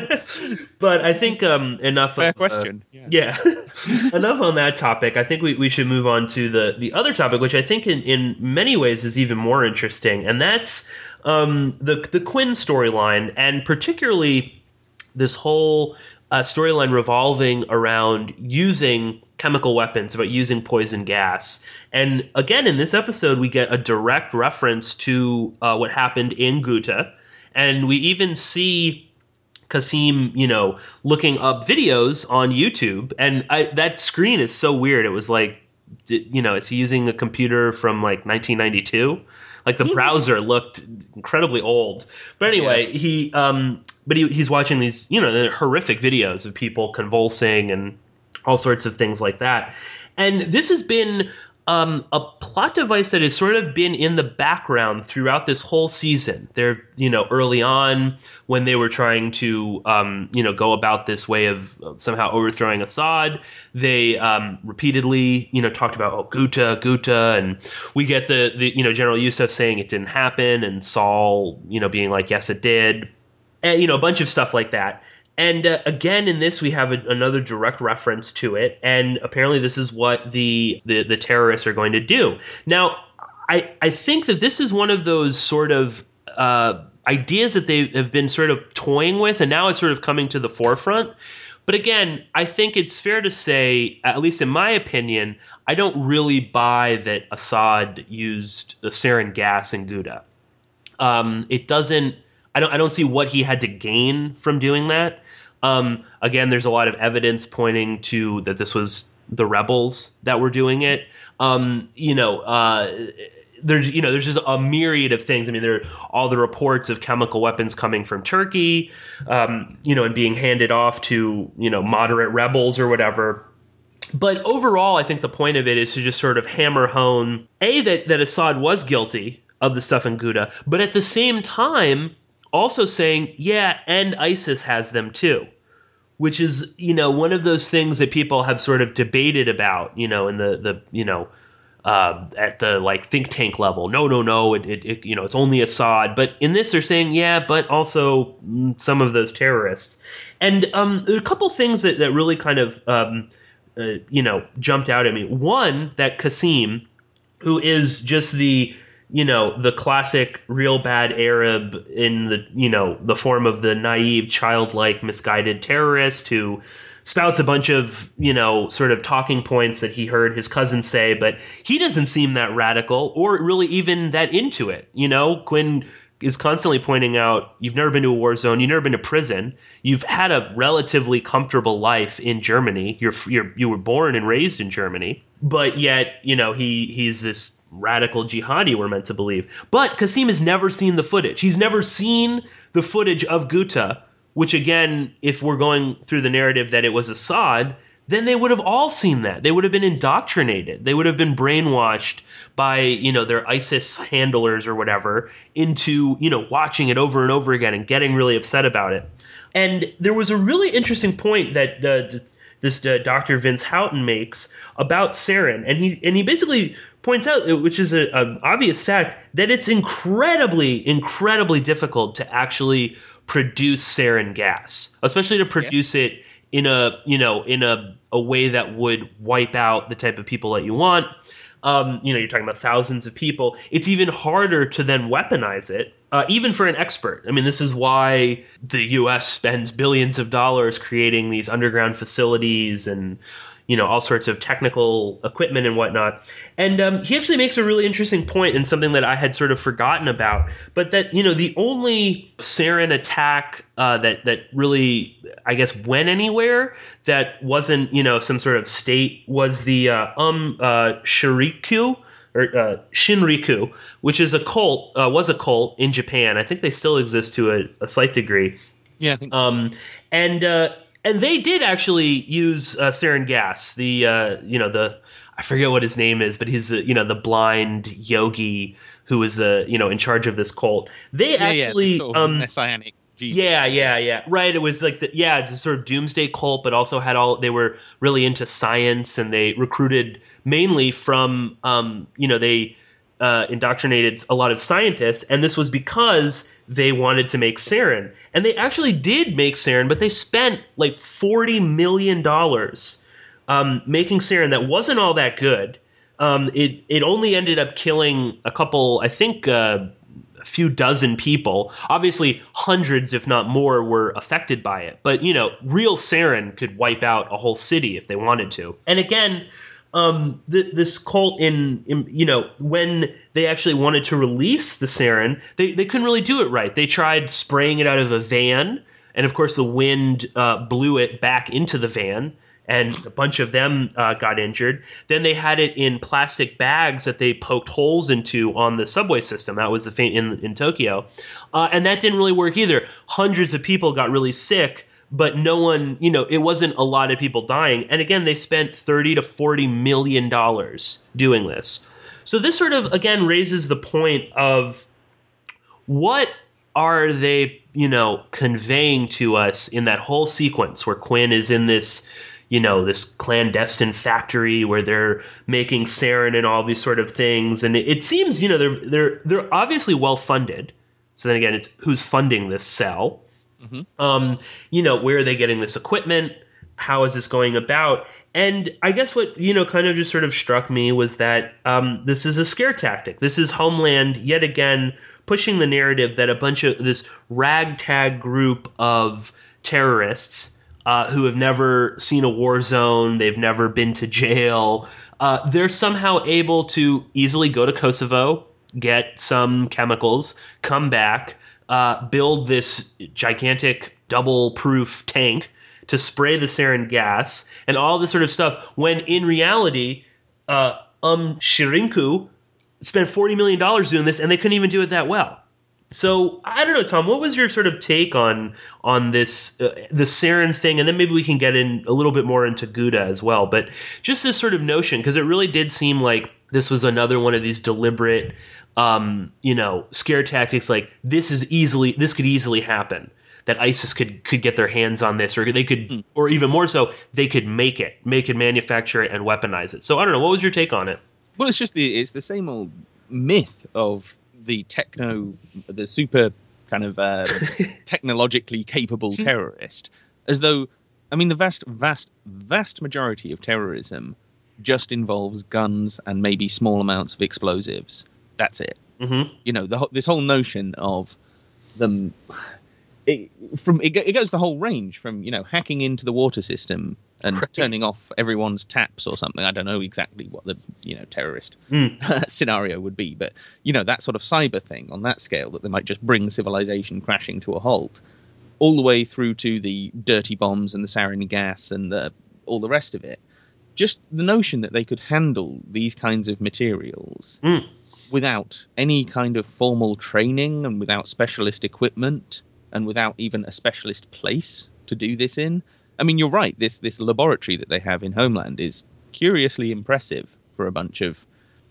E: But I think enough. Fair question. Yeah. Enough on that topic. I think we should move on to the other topic, which I think in many ways is even more interesting. And that's the Quinn storyline, and particularly this whole storyline revolving around using chemical weapons, about using poison gas. And again, in this episode, we get a direct reference to what happened in Ghouta. And we even see Kasim, looking up videos on YouTube. And that screen is so weird. It was like, is he using a computer from like 1992? Like the browser looked incredibly old. But anyway, he's watching these, horrific videos of people convulsing and all sorts of things like that. And this has been a plot device that has sort of been in the background throughout this whole season. They're, early on when they were trying to, go about this way of somehow overthrowing Assad, they repeatedly, talked about, Ghouta, and we get the General Yusuf saying it didn't happen, and Saul, being like, yes, it did, and, a bunch of stuff like that. And again, in this, we have another direct reference to it, and apparently this is what the terrorists are going to do. Now, I think that this is one of those sort of ideas that they have been sort of toying with, and now it's sort of coming to the forefront. But again, I think it's fair to say, at least in my opinion, I don't really buy that Assad used the sarin gas in Ghouta. It doesn't. I don't see what he had to gain from doing that. Again, there's a lot of evidence pointing to that this was the rebels that were doing it. There's just a myriad of things. I mean, there are all the reports of chemical weapons coming from Turkey, and being handed off to, moderate rebels or whatever. But overall, I think the point of it is to just sort of hammer home, that Assad was guilty of the stuff in Ghouta, but at the same time, also saying, yeah, and ISIS has them too, which is, one of those things that people have sort of debated about, in the at the think tank level. No, it it's only Assad. But in this, they're saying, yeah, but also some of those terrorists. And there are a couple things that really kind of, jumped out at me. One, that Qasim, who is just the classic real bad Arab in the form of the naive, childlike, misguided terrorist who spouts a bunch of, sort of talking points that he heard his cousin say, but he doesn't seem that radical or really even that into it. Quinn is constantly pointing out, you've never been to a war zone, you've never been to prison, you've had a relatively comfortable life in Germany, you were born and raised in Germany, but yet, he's this radical jihadi, we're meant to believe. But Qasim has never seen the footage. He's never seen the footage of Ghouta, which again, if we're going through the narrative that it was Assad, then they would have all seen that. They would have been indoctrinated. They would have been brainwashed by, their ISIS handlers or whatever into, watching it over and over again and getting really upset about it. And there was a really interesting point that this Dr. Vince Houghton makes about sarin. And he basically points out, which is an obvious fact, that it's incredibly, incredibly difficult to actually produce sarin gas, especially to produce it in a way that would wipe out the type of people that you want. You're talking about thousands of people. It's even harder to then weaponize it, even for an expert. I mean, this is why the U.S. spends billions of dollars creating these underground facilities and, all sorts of technical equipment and whatnot. And he actually makes a really interesting point, and something that I had sort of forgotten about, but that, the only sarin attack that really, I guess, went anywhere that wasn't, some sort of state was the Shinriku, which is was a cult in Japan. I think they still exist to a slight degree.
F: Yeah, I think so.
E: And they did actually use sarin gas. I forget what his name is, but he's the blind yogi who was in charge of this cult. They actually
F: the sort of messianic Jesus.
E: Yeah. Right. It was like it's a sort of doomsday cult, but also they were really into science, and they recruited mainly from they indoctrinated a lot of scientists, and this was because they wanted to make sarin. And they actually did make sarin, but they spent like $40 million making sarin that wasn't all that good. It only ended up killing a couple, I think a few dozen people. Obviously, hundreds, if not more, were affected by it. But, real sarin could wipe out a whole city if they wanted to. And again, this cult when they actually wanted to release the sarin, they couldn't really do it right. They tried spraying it out of a van, and of course the wind blew it back into the van, and a bunch of them got injured. Then they had it in plastic bags that they poked holes into on the subway system. That was the in Tokyo, and that didn't really work either. Hundreds of people got really sick, but no one, it wasn't a lot of people dying. And again, they spent $30 to $40 million doing this. So this sort of, again, raises the point of what are they, conveying to us in that whole sequence where Quinn is in this, this clandestine factory where they're making sarin and all these sort of things. And it seems, they're obviously well funded. So then again, it's who's funding this cell. Mm-hmm. Where are they getting this equipment? How is this going about? And I guess what, kind of just sort of struck me was that this is a scare tactic. This is Homeland, yet again, pushing the narrative that a bunch of this ragtag group of terrorists who have never seen a war zone, they've never been to jail, they're somehow able to easily go to Kosovo, get some chemicals, come back, build this gigantic double-proof tank to spray the sarin gas and all this sort of stuff, when in reality, Shirinku spent $40 million doing this, and they couldn't even do it that well. So, I don't know, Tom, what was your sort of take on this, the sarin thing? And then maybe we can get in a little bit more into Gouda as well. But just this sort of notion, because it really did seem like this was another one of these deliberate, scare tactics, like this could easily happen. That ISIS could get their hands on this, or they could, or even more so, they could make it, manufacture it, and weaponize it. So I don't know. What was your take on it?
F: Well, it's the same old myth of the techno, the super kind of technologically capable terrorist, as though, the vast majority of terrorism just involves guns and maybe small amounts of explosives. That's it. Mm-hmm. This whole notion of them. It goes the whole range from, hacking into the water system and turning off everyone's taps or something. I don't know exactly what the, terrorist scenario would be, but, that sort of cyber thing on that scale that they might just bring civilization crashing to a halt, all the way through to the dirty bombs and the sarin gas and all the rest of it. Just the notion that they could handle these kinds of materials without any kind of formal training and without specialist equipment, and without even a specialist place to do this in. You're right. This laboratory that they have in Homeland is curiously impressive for a bunch of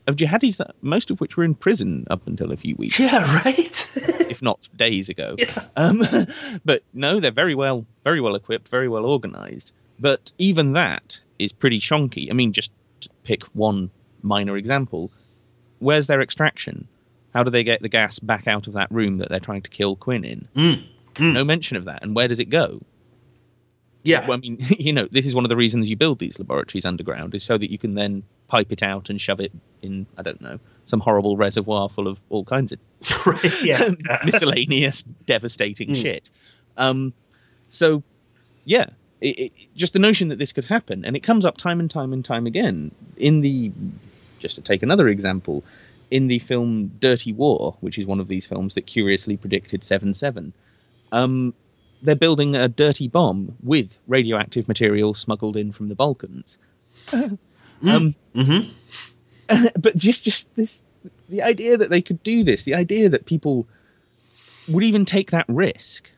F: jihadis, that most of which were in prison up until a few weeks.
E: Yeah, right.
F: If not days ago.
E: Yeah.
F: But no, they're very well equipped, very well organized. But even that is pretty shonky. Just to pick one minor example, where's their extraction? How do they get the gas back out of that room that they're trying to kill Quinn in? No mention of that. And where does it go?
E: Yeah.
F: Well, this is one of the reasons you build these laboratories underground, is so that you can then pipe it out and shove it in, I don't know, some horrible reservoir full of all kinds of miscellaneous, devastating shit. So, yeah, just the notion that this could happen. And it comes up time and time and time again. Just to take another example, in the film Dirty War, which is one of these films that curiously predicted 9/11, they're building a dirty bomb with radioactive material smuggled in from the Balkans. But just this, the idea that they could do this, the idea that people would even take that risk,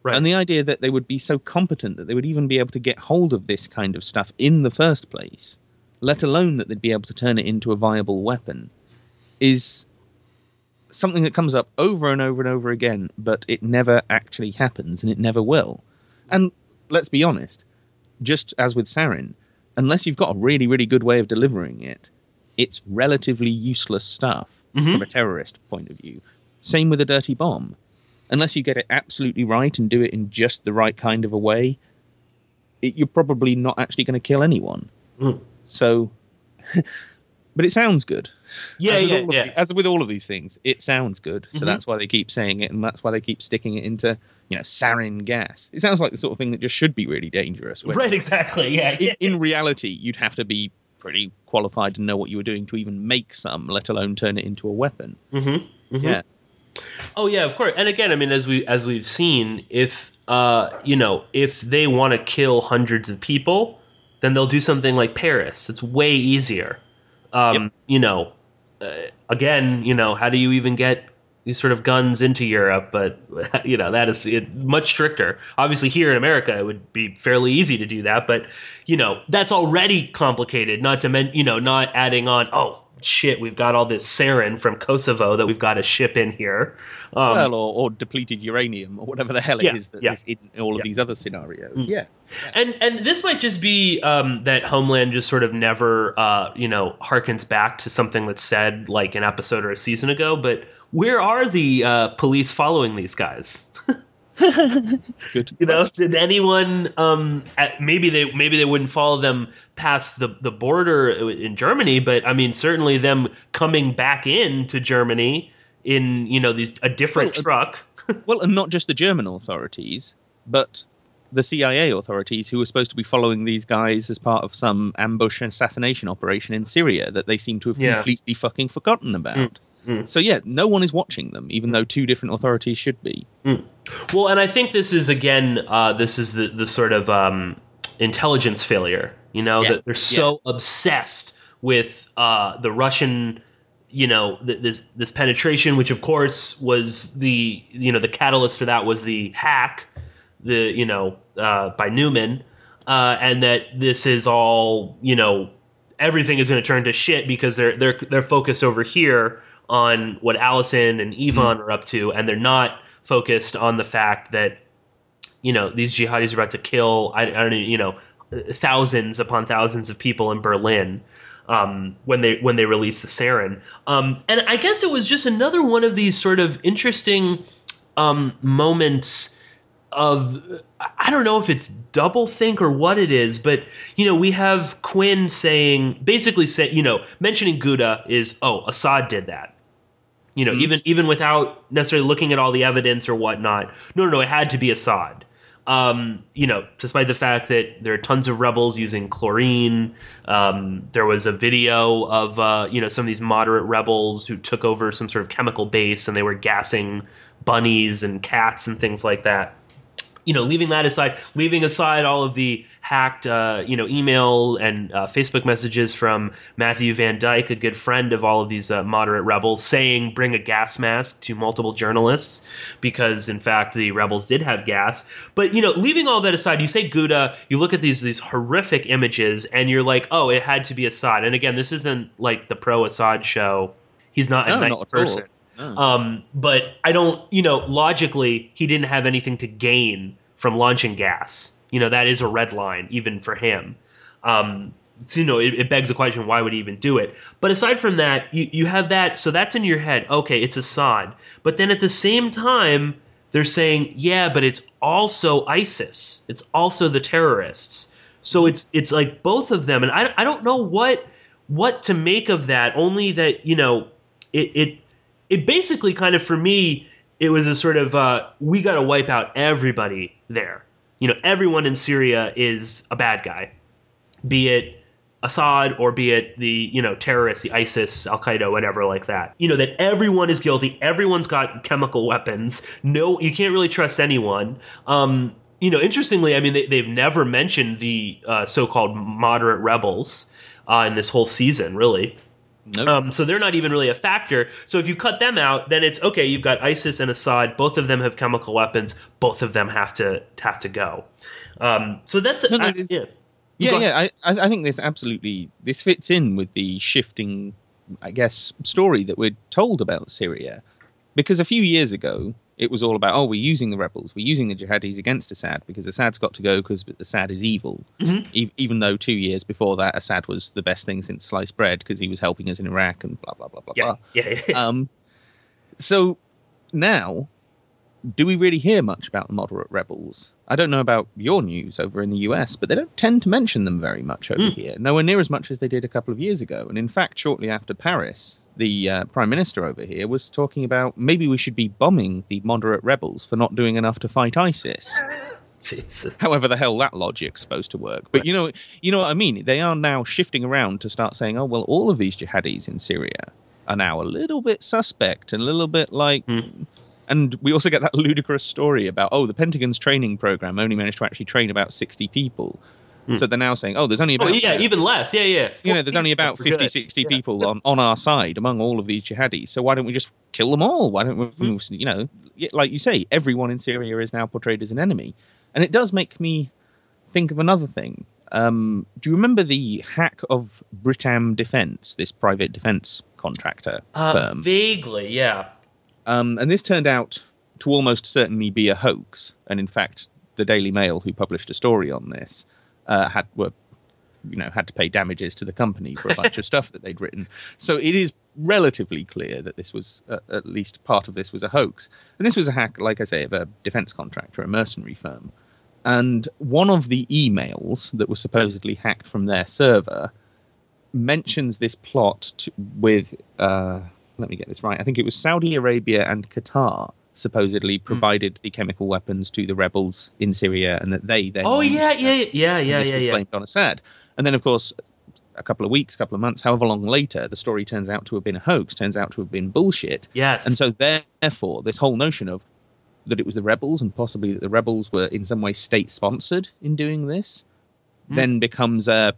F: right, and the idea that they would be so competent that they would even be able to get hold of this kind of stuff in the first place, let alone that they'd be able to turn it into a viable weapon, is something that comes up over and over and over again, but it never actually happens, and it never will. And let's be honest, just as with sarin, unless you've got a really, really good way of delivering it, it's relatively useless stuff from a terrorist point of view. Same with a dirty bomb. Unless you get it absolutely right and do it in just the right kind of a way, you're probably not actually going to kill anyone. So, but it sounds good. As with all of these things, it sounds good. So that's why they keep saying it, and that's why they keep sticking it into, sarin gas. It sounds like the sort of thing that just should be really dangerous.
E: Right, exactly. Yeah.
F: In reality, you'd have to be pretty qualified to know what you were doing to even make some, let alone turn it into a weapon. Yeah.
E: Oh yeah, of course. And again, as we've seen, if if they want to kill hundreds of people, then they'll do something like Paris. It's way easier. Again, how do you even get these sort of guns into Europe, but that is much stricter. Obviously, here in America, it would be fairly easy to do that, but that's already complicated. Not to mention, not adding on, oh shit, we've got all this sarin from Kosovo that we've got to ship in here.
F: Or depleted uranium, or whatever the hell it is that is in all of these other scenarios.
E: And this might just be that Homeland just sort of never, harkens back to something that's said like an episode or a season ago. But where are the police following these guys?
F: Good.
E: Did anyone? Maybe they wouldn't follow them past the border in Germany, but I mean, certainly them coming back into Germany in a different truck.
F: Well, and not just the German authorities, but the CIA authorities who were supposed to be following these guys as part of some ambush assassination operation in Syria that they seem to have completely fucking forgotten about. So no one is watching them, even though two different authorities should be.
E: Well, and I think this is again, the sort of intelligence failure. That they're so obsessed with the Russian, this penetration, which of course was the catalyst for that was the hack, by Newman, and that this is all everything is going to turn to shit because they're focused over here on what Allison and Yvonne are up to, and they're not focused on the fact that these jihadis are about to kill thousands upon thousands of people in Berlin when they release the sarin. And I guess it was just another one of these sort of interesting moments of, I don't know if it's doublethink or what it is, but we have Quinn basically mentioning Gouda is, Assad did that. Even without necessarily looking at all the evidence or whatnot. No, it had to be Assad. Despite the fact that there are tons of rebels using chlorine. There was a video of, some of these moderate rebels who took over some sort of chemical base and they were gassing bunnies and cats and things like that. Leaving that aside, leaving aside all of the hacked, email and Facebook messages from Matthew Van Dyke, a good friend of all of these moderate rebels, saying bring a gas mask to multiple journalists because, in fact, the rebels did have gas. But, leaving all that aside, you say Gouda, you look at these horrific images, and you're like, oh, it had to be Assad. And again, this isn't like the pro-Assad show. He's not a nice person. No. But I don't, logically, he didn't have anything to gain from launching gas. That is a red line, even for him. So, it begs the question, why would he even do it? But aside from that, you have that, so that's in your head. Okay, it's Assad. But then at the same time, they're saying, yeah, but it's also ISIS. It's also the terrorists. So it's like both of them. And I don't know what to make of that, only that, it basically kind of, for me, it was a sort of, we got to wipe out everybody there. Everyone in Syria is a bad guy, be it Assad or be it the, terrorists, the ISIS, Al-Qaeda, whatever like that. That everyone is guilty. Everyone's got chemical weapons. No, you can't really trust anyone. Interestingly, I mean, they've never mentioned the so-called moderate rebels in this whole season, really. Nope. So they're not even really a factor. So if you cut them out, then it's okay. You've got ISIS and Assad. Both of them have chemical weapons. Both of them have to go. So that's
F: I think this fits in with the shifting, I guess, story that we're told about Syria, because a few years ago it was all about, we're using the rebels, we're using the jihadis against Assad because Assad's got to go because Assad is evil. Mm-hmm. Even though 2 years before that, Assad was the best thing since sliced bread because he was helping us in Iraq and blah, blah, blah, blah, blah.
E: Yeah.
F: So now, do we really hear much about the moderate rebels? I don't know about your news over in the US, but they don't tend to mention them very much over here. Nowhere near as much as they did a couple of years ago. And in fact, shortly after Paris, the Prime Minister over here was talking about maybe we should be bombing the moderate rebels for not doing enough to fight ISIS.
E: Jesus.
F: However the hell that logic's supposed to work. But you know what I mean? They are now shifting around to start saying, all of these jihadis in Syria are now a little bit suspect and a little bit like... And we also get that ludicrous story about, the Pentagon's training program only managed to actually train about 60 people. So they're now saying, there's only about...
E: even less. Yeah.
F: There's only about 50, 60 people on our side among all of these jihadis. So why don't we just kill them all? Why don't we, like you say, everyone in Syria is now portrayed as an enemy. And it does make me think of another thing. Do you remember the hack of Britam Defence, this private defence contractor firm?
E: Vaguely, yeah.
F: And this turned out to almost certainly be a hoax. And in fact, the Daily Mail, who published a story on this, had to pay damages to the company for a bunch of stuff that they'd written. So it is relatively clear that this was, at least part of this was a hoax. And this was a hack, like I say, of a defence contractor, a mercenary firm. And one of the emails that was supposedly hacked from their server mentions this plot with, let me get this right, I think it was Saudi Arabia and Qatar supposedly provided the chemical weapons to the rebels in Syria, and that they then blamed on Assad. And then, of course, a couple of months, however long later, the story turns out to have been a hoax, turns out to have been bullshit.
E: Yes.
F: And so therefore, this whole notion of that it was the rebels, and possibly that the rebels were in some way state-sponsored in doing this, then becomes one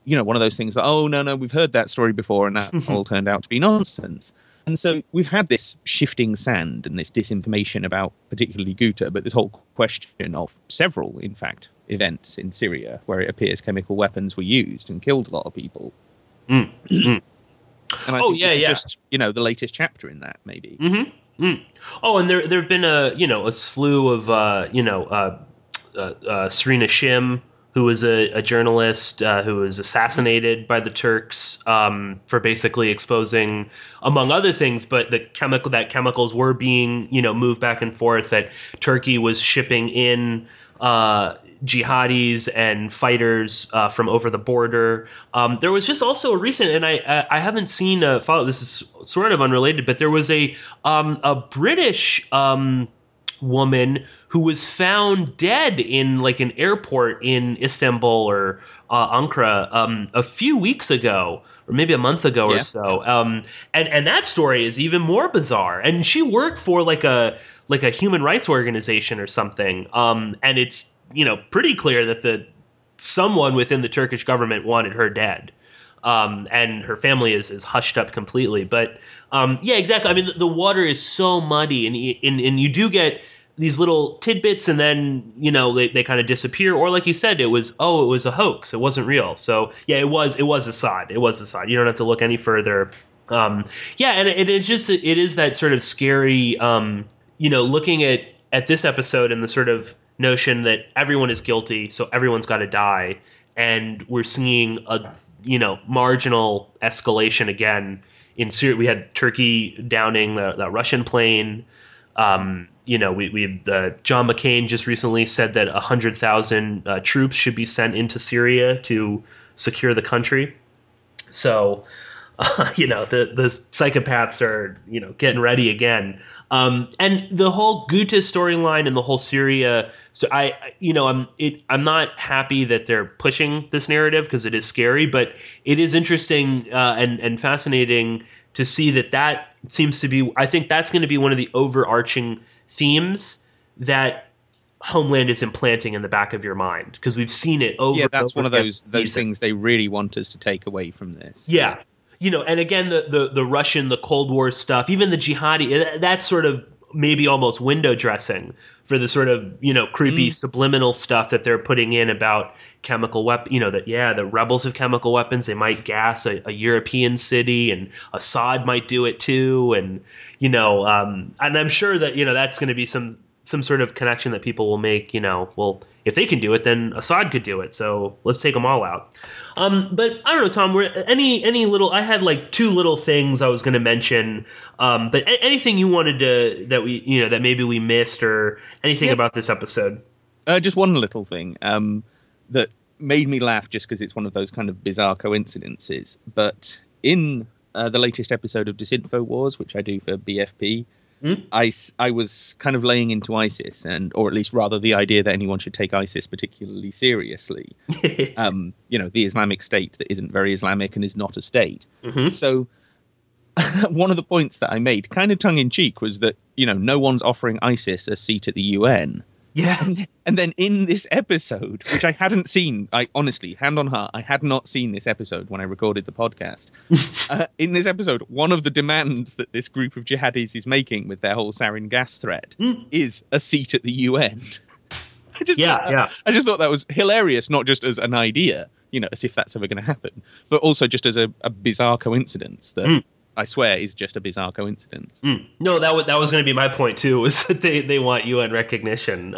F: of those things that, no, we've heard that story before, and that all turned out to be nonsense. And so we've had this shifting sand and this disinformation about particularly Ghouta, but this whole question of several, in fact, events in Syria where it appears chemical weapons were used and killed a lot of people. And I think this is just, the latest chapter in that, maybe.
E: Oh, and there have been a slew of Serena Shem, who was a journalist who was assassinated by the Turks for basically exposing, among other things, but that chemicals were being moved back and forth, that Turkey was shipping in jihadis and fighters from over the border. There was just also a recent, and I haven't seen a follow. This is sort of unrelated, but there was a British woman who was found dead in like an airport in Istanbul or Ankara a few weeks ago, or maybe a month ago or so. And that story is even more bizarre. And she worked for like a human rights organization or something. And it's pretty clear that someone within the Turkish government wanted her dead. And her family is hushed up completely. But exactly. I mean, the water is so muddy, and you do get these little tidbits, and then they kind of disappear. Or like you said, it was a hoax. It wasn't real. So it was Assad. It was Assad. You don't have to look any further. And it is that sort of scary. Looking at this episode and the sort of notion that everyone is guilty, so everyone's got to die, and we're seeing a marginal escalation again in Syria. We had Turkey downing the Russian plane. We John McCain just recently said that 100,000 troops should be sent into Syria to secure the country. So, the psychopaths are getting ready again. And the whole Ghouta storyline and the whole Syria. So I'm not happy that they're pushing this narrative because it is scary, but it is interesting and fascinating to see that seems to be. I think that's going to be one of the overarching themes that Homeland is implanting in the back of your mind, because we've seen it over. Yeah,
F: that's one of those things they really want us to take away from this.
E: Yeah. And again, the Russian, the Cold War stuff, even the jihadi, that's sort of maybe almost window dressing for the sort of, creepy subliminal stuff that they're putting in about chemical weapons, the rebels have chemical weapons. They might gas a European city, and Assad might do it too. And, and I'm sure that, that's going to be some sort of connection that people will make, well, if they can do it, then Assad could do it. So let's take them all out. But I don't know, Tom, any little, I had like two little things I was going to mention. But anything you wanted to, that maybe we missed, or anything about this episode?
F: Just one little thing that made me laugh, just because it's one of those kind of bizarre coincidences. But in the latest episode of Disinfo Wars, which I do for BFP, I was kind of laying into ISIS, or at least rather the idea that anyone should take ISIS particularly seriously. The Islamic State that isn't very Islamic and is not a state. So one of the points that I made, kind of tongue in cheek, was that, no one's offering ISIS a seat at the UN.
E: Yeah.
F: And then in this episode, which I hadn't seen, I honestly, hand on heart, I had not seen this episode when I recorded the podcast. In this episode, one of the demands that this group of jihadis is making with their whole sarin gas threat is a seat at the UN. I just thought that was hilarious, not just as an idea, as if that's ever going to happen, but also just as a bizarre coincidence that I swear is just a bizarre coincidence.
E: No, that was going to be my point too, was that they want UN recognition,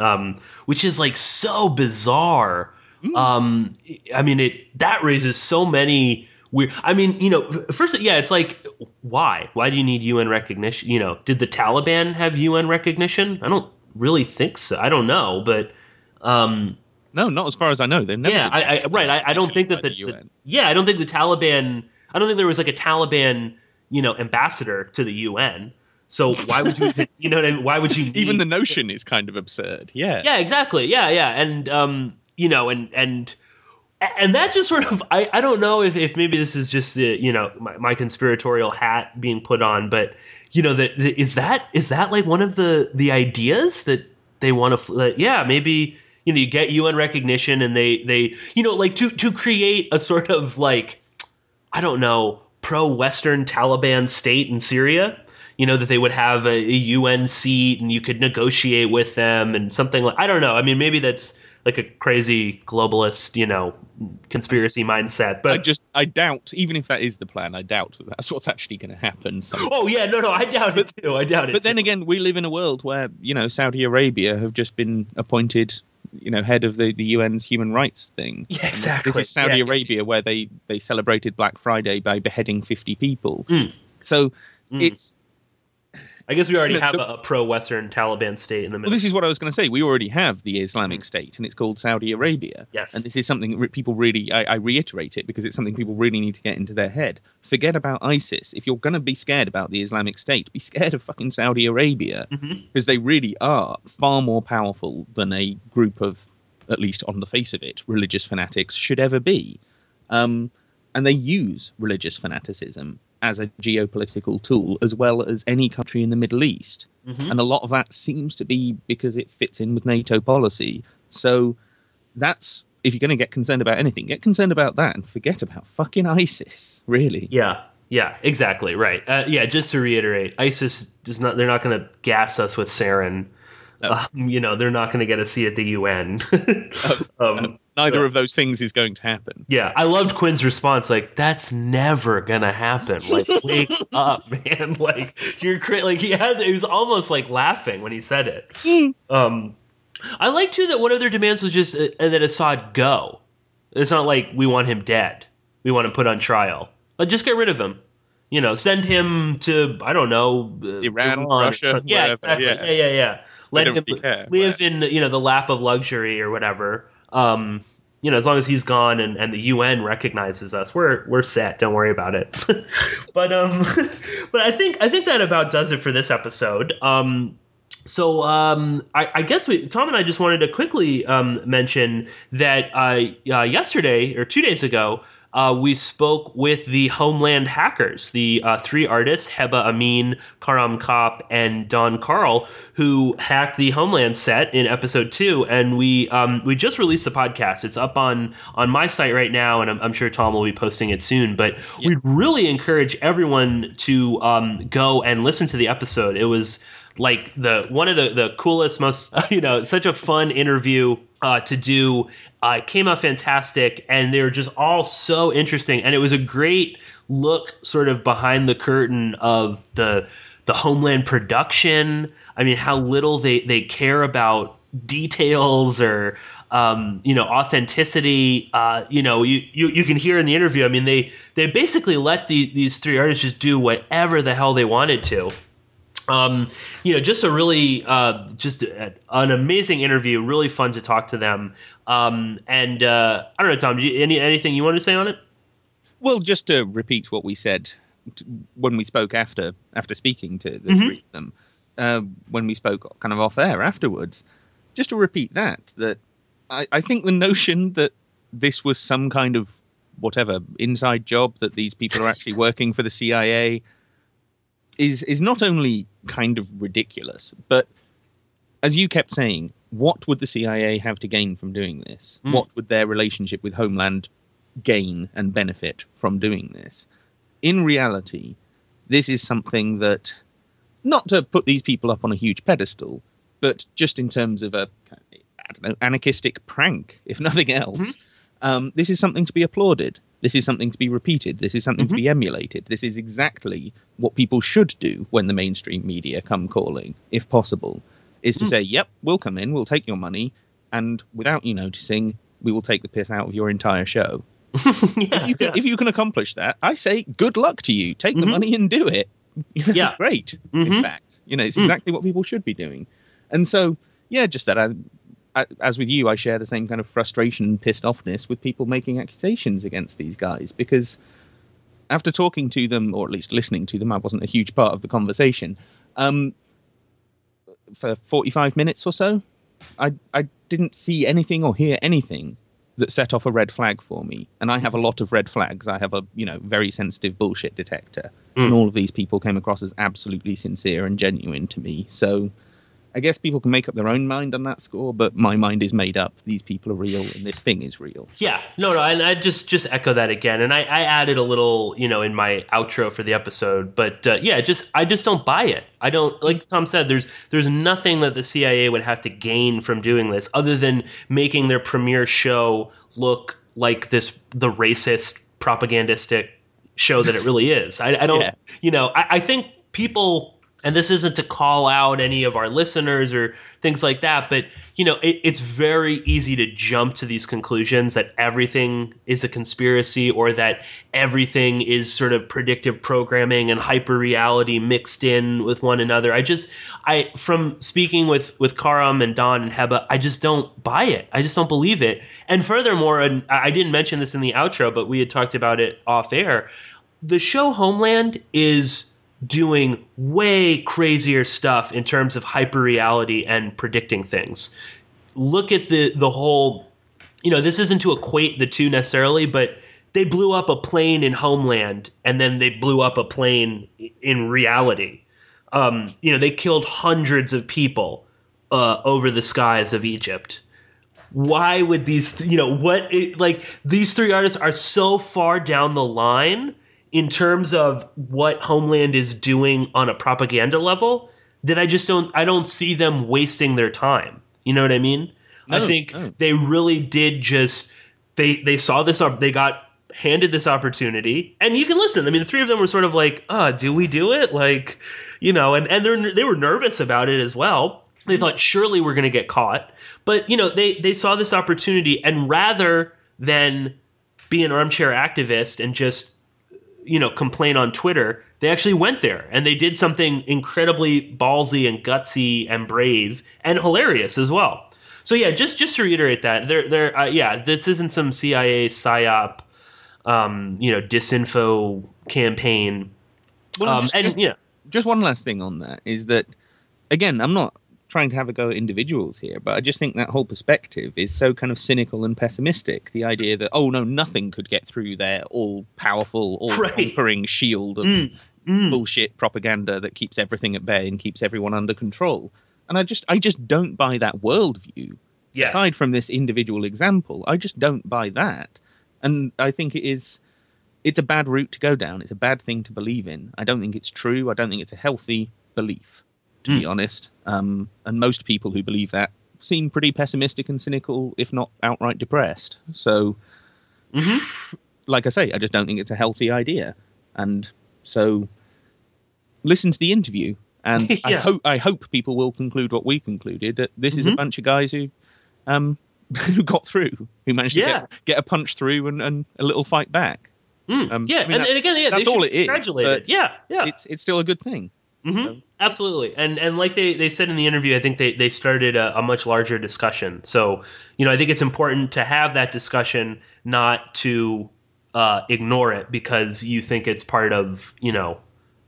E: which is like so bizarre. I mean, that raises so many weird. I mean, first, it's like, why? Why do you need UN recognition? Did the Taliban have UN recognition? I don't really think so. I don't know, but no,
F: not as far as I know. They never.
E: Yeah, I don't think that the UN. I don't think the Taliban. I don't think there was like a Taliban, ambassador to the UN. So why would you? You know what I mean? Why would you?
F: Even the notion is kind of absurd. Yeah.
E: Yeah. Exactly. Yeah. And and that just sort of I don't know if maybe this is just my conspiratorial hat being put on, but is that like one of the ideas that they want to maybe you get UN recognition and they like to create a sort of like, I don't know, pro-Western Taliban state in Syria, that they would have a UN seat and you could negotiate with them and something like, I don't know. I mean, maybe that's like a crazy globalist, conspiracy mindset. But
F: I doubt, even if that is the plan, I doubt that that's what's actually going to happen.
E: Oh yeah, no, I doubt it too. I doubt it.
F: But then again, we live in a world where, Saudi Arabia have just been appointed, head of the UN's human rights thing.
E: Yeah, exactly.
F: And this is Saudi Arabia where they celebrated Black Friday by beheading 50 people. So it's...
E: I guess we already have a pro-Western Taliban state in the middle.
F: Well, this is what I was going to say. We already have the Islamic State, and it's called Saudi Arabia.
E: Yes.
F: And this is something that people really... I reiterate it because it's something people really need to get into their head. Forget about ISIS. If you're going to be scared about the Islamic State, be scared of fucking Saudi Arabia. Because they really are far more powerful than a group of, at least on the face of it, religious fanatics should ever be. And they use religious fanaticism as a geopolitical tool, as well as any country in the Middle East. And a lot of that seems to be because it fits in with NATO policy. So that's, if you're going to get concerned about anything, get concerned about that and forget about fucking ISIS, really.
E: Yeah, exactly, right. Just to reiterate, ISIS they're not going to gas us with sarin. No. They're not going to get a seat at the UN.
F: Neither of those things is going to happen.
E: Yeah, I loved Quinn's response. Like, that's never going to happen. Like, wake up, man. Like, you're crazy. Like, he was almost like laughing when he said it. I like, too, that one of their demands was just that Assad go. It's not like we want him dead. We want him put on trial. Just get rid of him. Send him to, I don't know,
F: Iran, Russia,
E: yeah,
F: wherever.
E: exactly. Yeah. Let him live in the lap of luxury or whatever. As long as he's gone and the UN recognizes us, we're set. Don't worry about it. but I think that about does it for this episode. I guess Tom and I just wanted to quickly mention that yesterday or 2 days ago, we spoke with the Homeland hackers, the three artists, Heba Amin, Karam Kopp, and Don Carl, who hacked the Homeland set in episode 2. And we just released the podcast. It's up on my site right now, and I'm sure Tom will be posting it soon. But we'd really encourage everyone to go and listen to the episode. It was like one of the coolest, most such a fun interview to do. It came out fantastic, and they were just all so interesting. And it was a great look sort of behind the curtain of the Homeland production. I mean, how little they care about details or authenticity. You can hear in the interview. I mean, they basically let these three artists just do whatever the hell they wanted to. Just a really, just an amazing interview, really fun to talk to them. I don't know, Tom, anything you want to say on it?
F: Well, just to repeat what we said when we spoke after speaking to the three of them, when we spoke kind of off air afterwards, just to repeat that I think the notion that this was some kind of whatever inside job, that these people are actually working for the CIA, is not only kind of ridiculous, but as you kept saying, what would the CIA have to gain from doing this? What would their relationship with Homeland gain and benefit from doing this? In reality, this is something that, not to put these people up on a huge pedestal, but just in terms of a, I don't know, anarchistic prank, if nothing else, this is something to be applauded. This is something to be repeated. This is something to be emulated. This is exactly what people should do when the mainstream media come calling, if possible, is to say, yep, we'll come in, we'll take your money, and without you noticing, we will take the piss out of your entire show. If you can accomplish that, I say good luck to you. Take the money and do it. Yeah, great. In fact, it's exactly what people should be doing. And so, yeah, just that. As with you, I share the same kind of frustration and pissed offness with people making accusations against these guys, because after talking to them, or at least listening to them, I wasn't a huge part of the conversation. For 45 minutes or so, I didn't see anything or hear anything that set off a red flag for me. And I have a lot of red flags. I have a, very sensitive bullshit detector. And all of these people came across as absolutely sincere and genuine to me. So I guess people can make up their own mind on that score, but my mind is made up. These people are real, and this thing is real.
E: Yeah, no, and I just echo that again. And I added a little, in my outro for the episode. But I just don't buy it. I don't, like Tom said, there's nothing that the CIA would have to gain from doing this, other than making their premiere show look like the racist, propagandistic show that it really is. I don't, I think people. And this isn't to call out any of our listeners or things like that, but, it's very easy to jump to these conclusions that everything is a conspiracy, or that everything is sort of predictive programming and hyper reality mixed in with one another. From speaking with Karam and Don and Heba, I just don't buy it. I just don't believe it. And furthermore, and I didn't mention this in the outro, but we had talked about it off air, the show Homeland is doing way crazier stuff in terms of hyper-reality and predicting things. Look at the whole, this isn't to equate the two necessarily, but they blew up a plane in Homeland, and then they blew up a plane in reality. They killed hundreds of people over the skies of Egypt. Why would these, these three artists are so far down the line in terms of what Homeland is doing on a propaganda level, that I don't see them wasting their time. You know what I mean? No, I think they really did they saw this, they got handed this opportunity, and you can listen. I mean, the three of them were sort of like, do we do it? And they were nervous about it as well. They thought, surely we're going to get caught. But, they saw this opportunity, and rather than be an armchair activist and just, complain on Twitter, they actually went there and they did something incredibly ballsy and gutsy and brave and hilarious as well. So yeah, just to reiterate that this isn't some CIA psyop, disinfo campaign.
F: Well, just one last thing on that is that, again, I'm not trying to have a go at individuals here, but I just think that whole perspective is so kind of cynical and pessimistic. The idea that, nothing could get through their all-powerful, all-conquering shield of bullshit propaganda that keeps everything at bay and keeps everyone under control. And I just don't buy that worldview. Yes. Aside from this individual example, I just don't buy that. And I think it's a bad route to go down. It's a bad thing to believe in. I don't think it's true. I don't think it's a healthy belief, to be honest. And most people who believe that seem pretty pessimistic and cynical, if not outright depressed. So, like I say, I just don't think it's a healthy idea. And so, listen to the interview. And I hope people will conclude what we concluded, that this is a bunch of guys who got through, who managed to get a punch through and a little fight back.
E: And again,
F: that's all it is.
E: Congratulated.
F: It's still a good thing.
E: So. Absolutely. And like they said in the interview, I think they started a much larger discussion. So, I think it's important to have that discussion, not to ignore it because you think it's part of,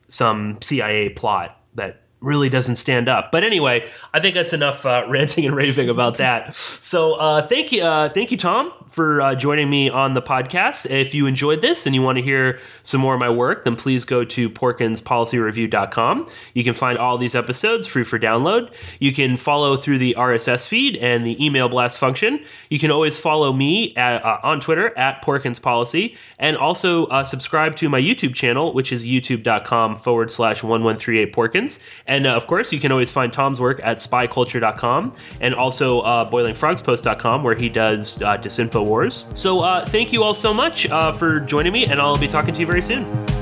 E: some CIA plot that really doesn't stand up. But anyway, I think that's enough ranting and raving about that. So thank you, Tom, for joining me on the podcast. If you enjoyed this and you want to hear some more of my work, then please go to PorkinsPolicyReview.com. You can find all these episodes free for download. You can follow through the RSS feed and the email blast function. You can always follow me on Twitter at Porkins Policy, and also subscribe to my YouTube channel, which is youtube.com/1138Porkins. And of course, you can always find Tom's work at spyculture.com and also boilingfrogspost.com, where he does Disinfo Wars. So thank you all so much for joining me, and I'll be talking to you very soon.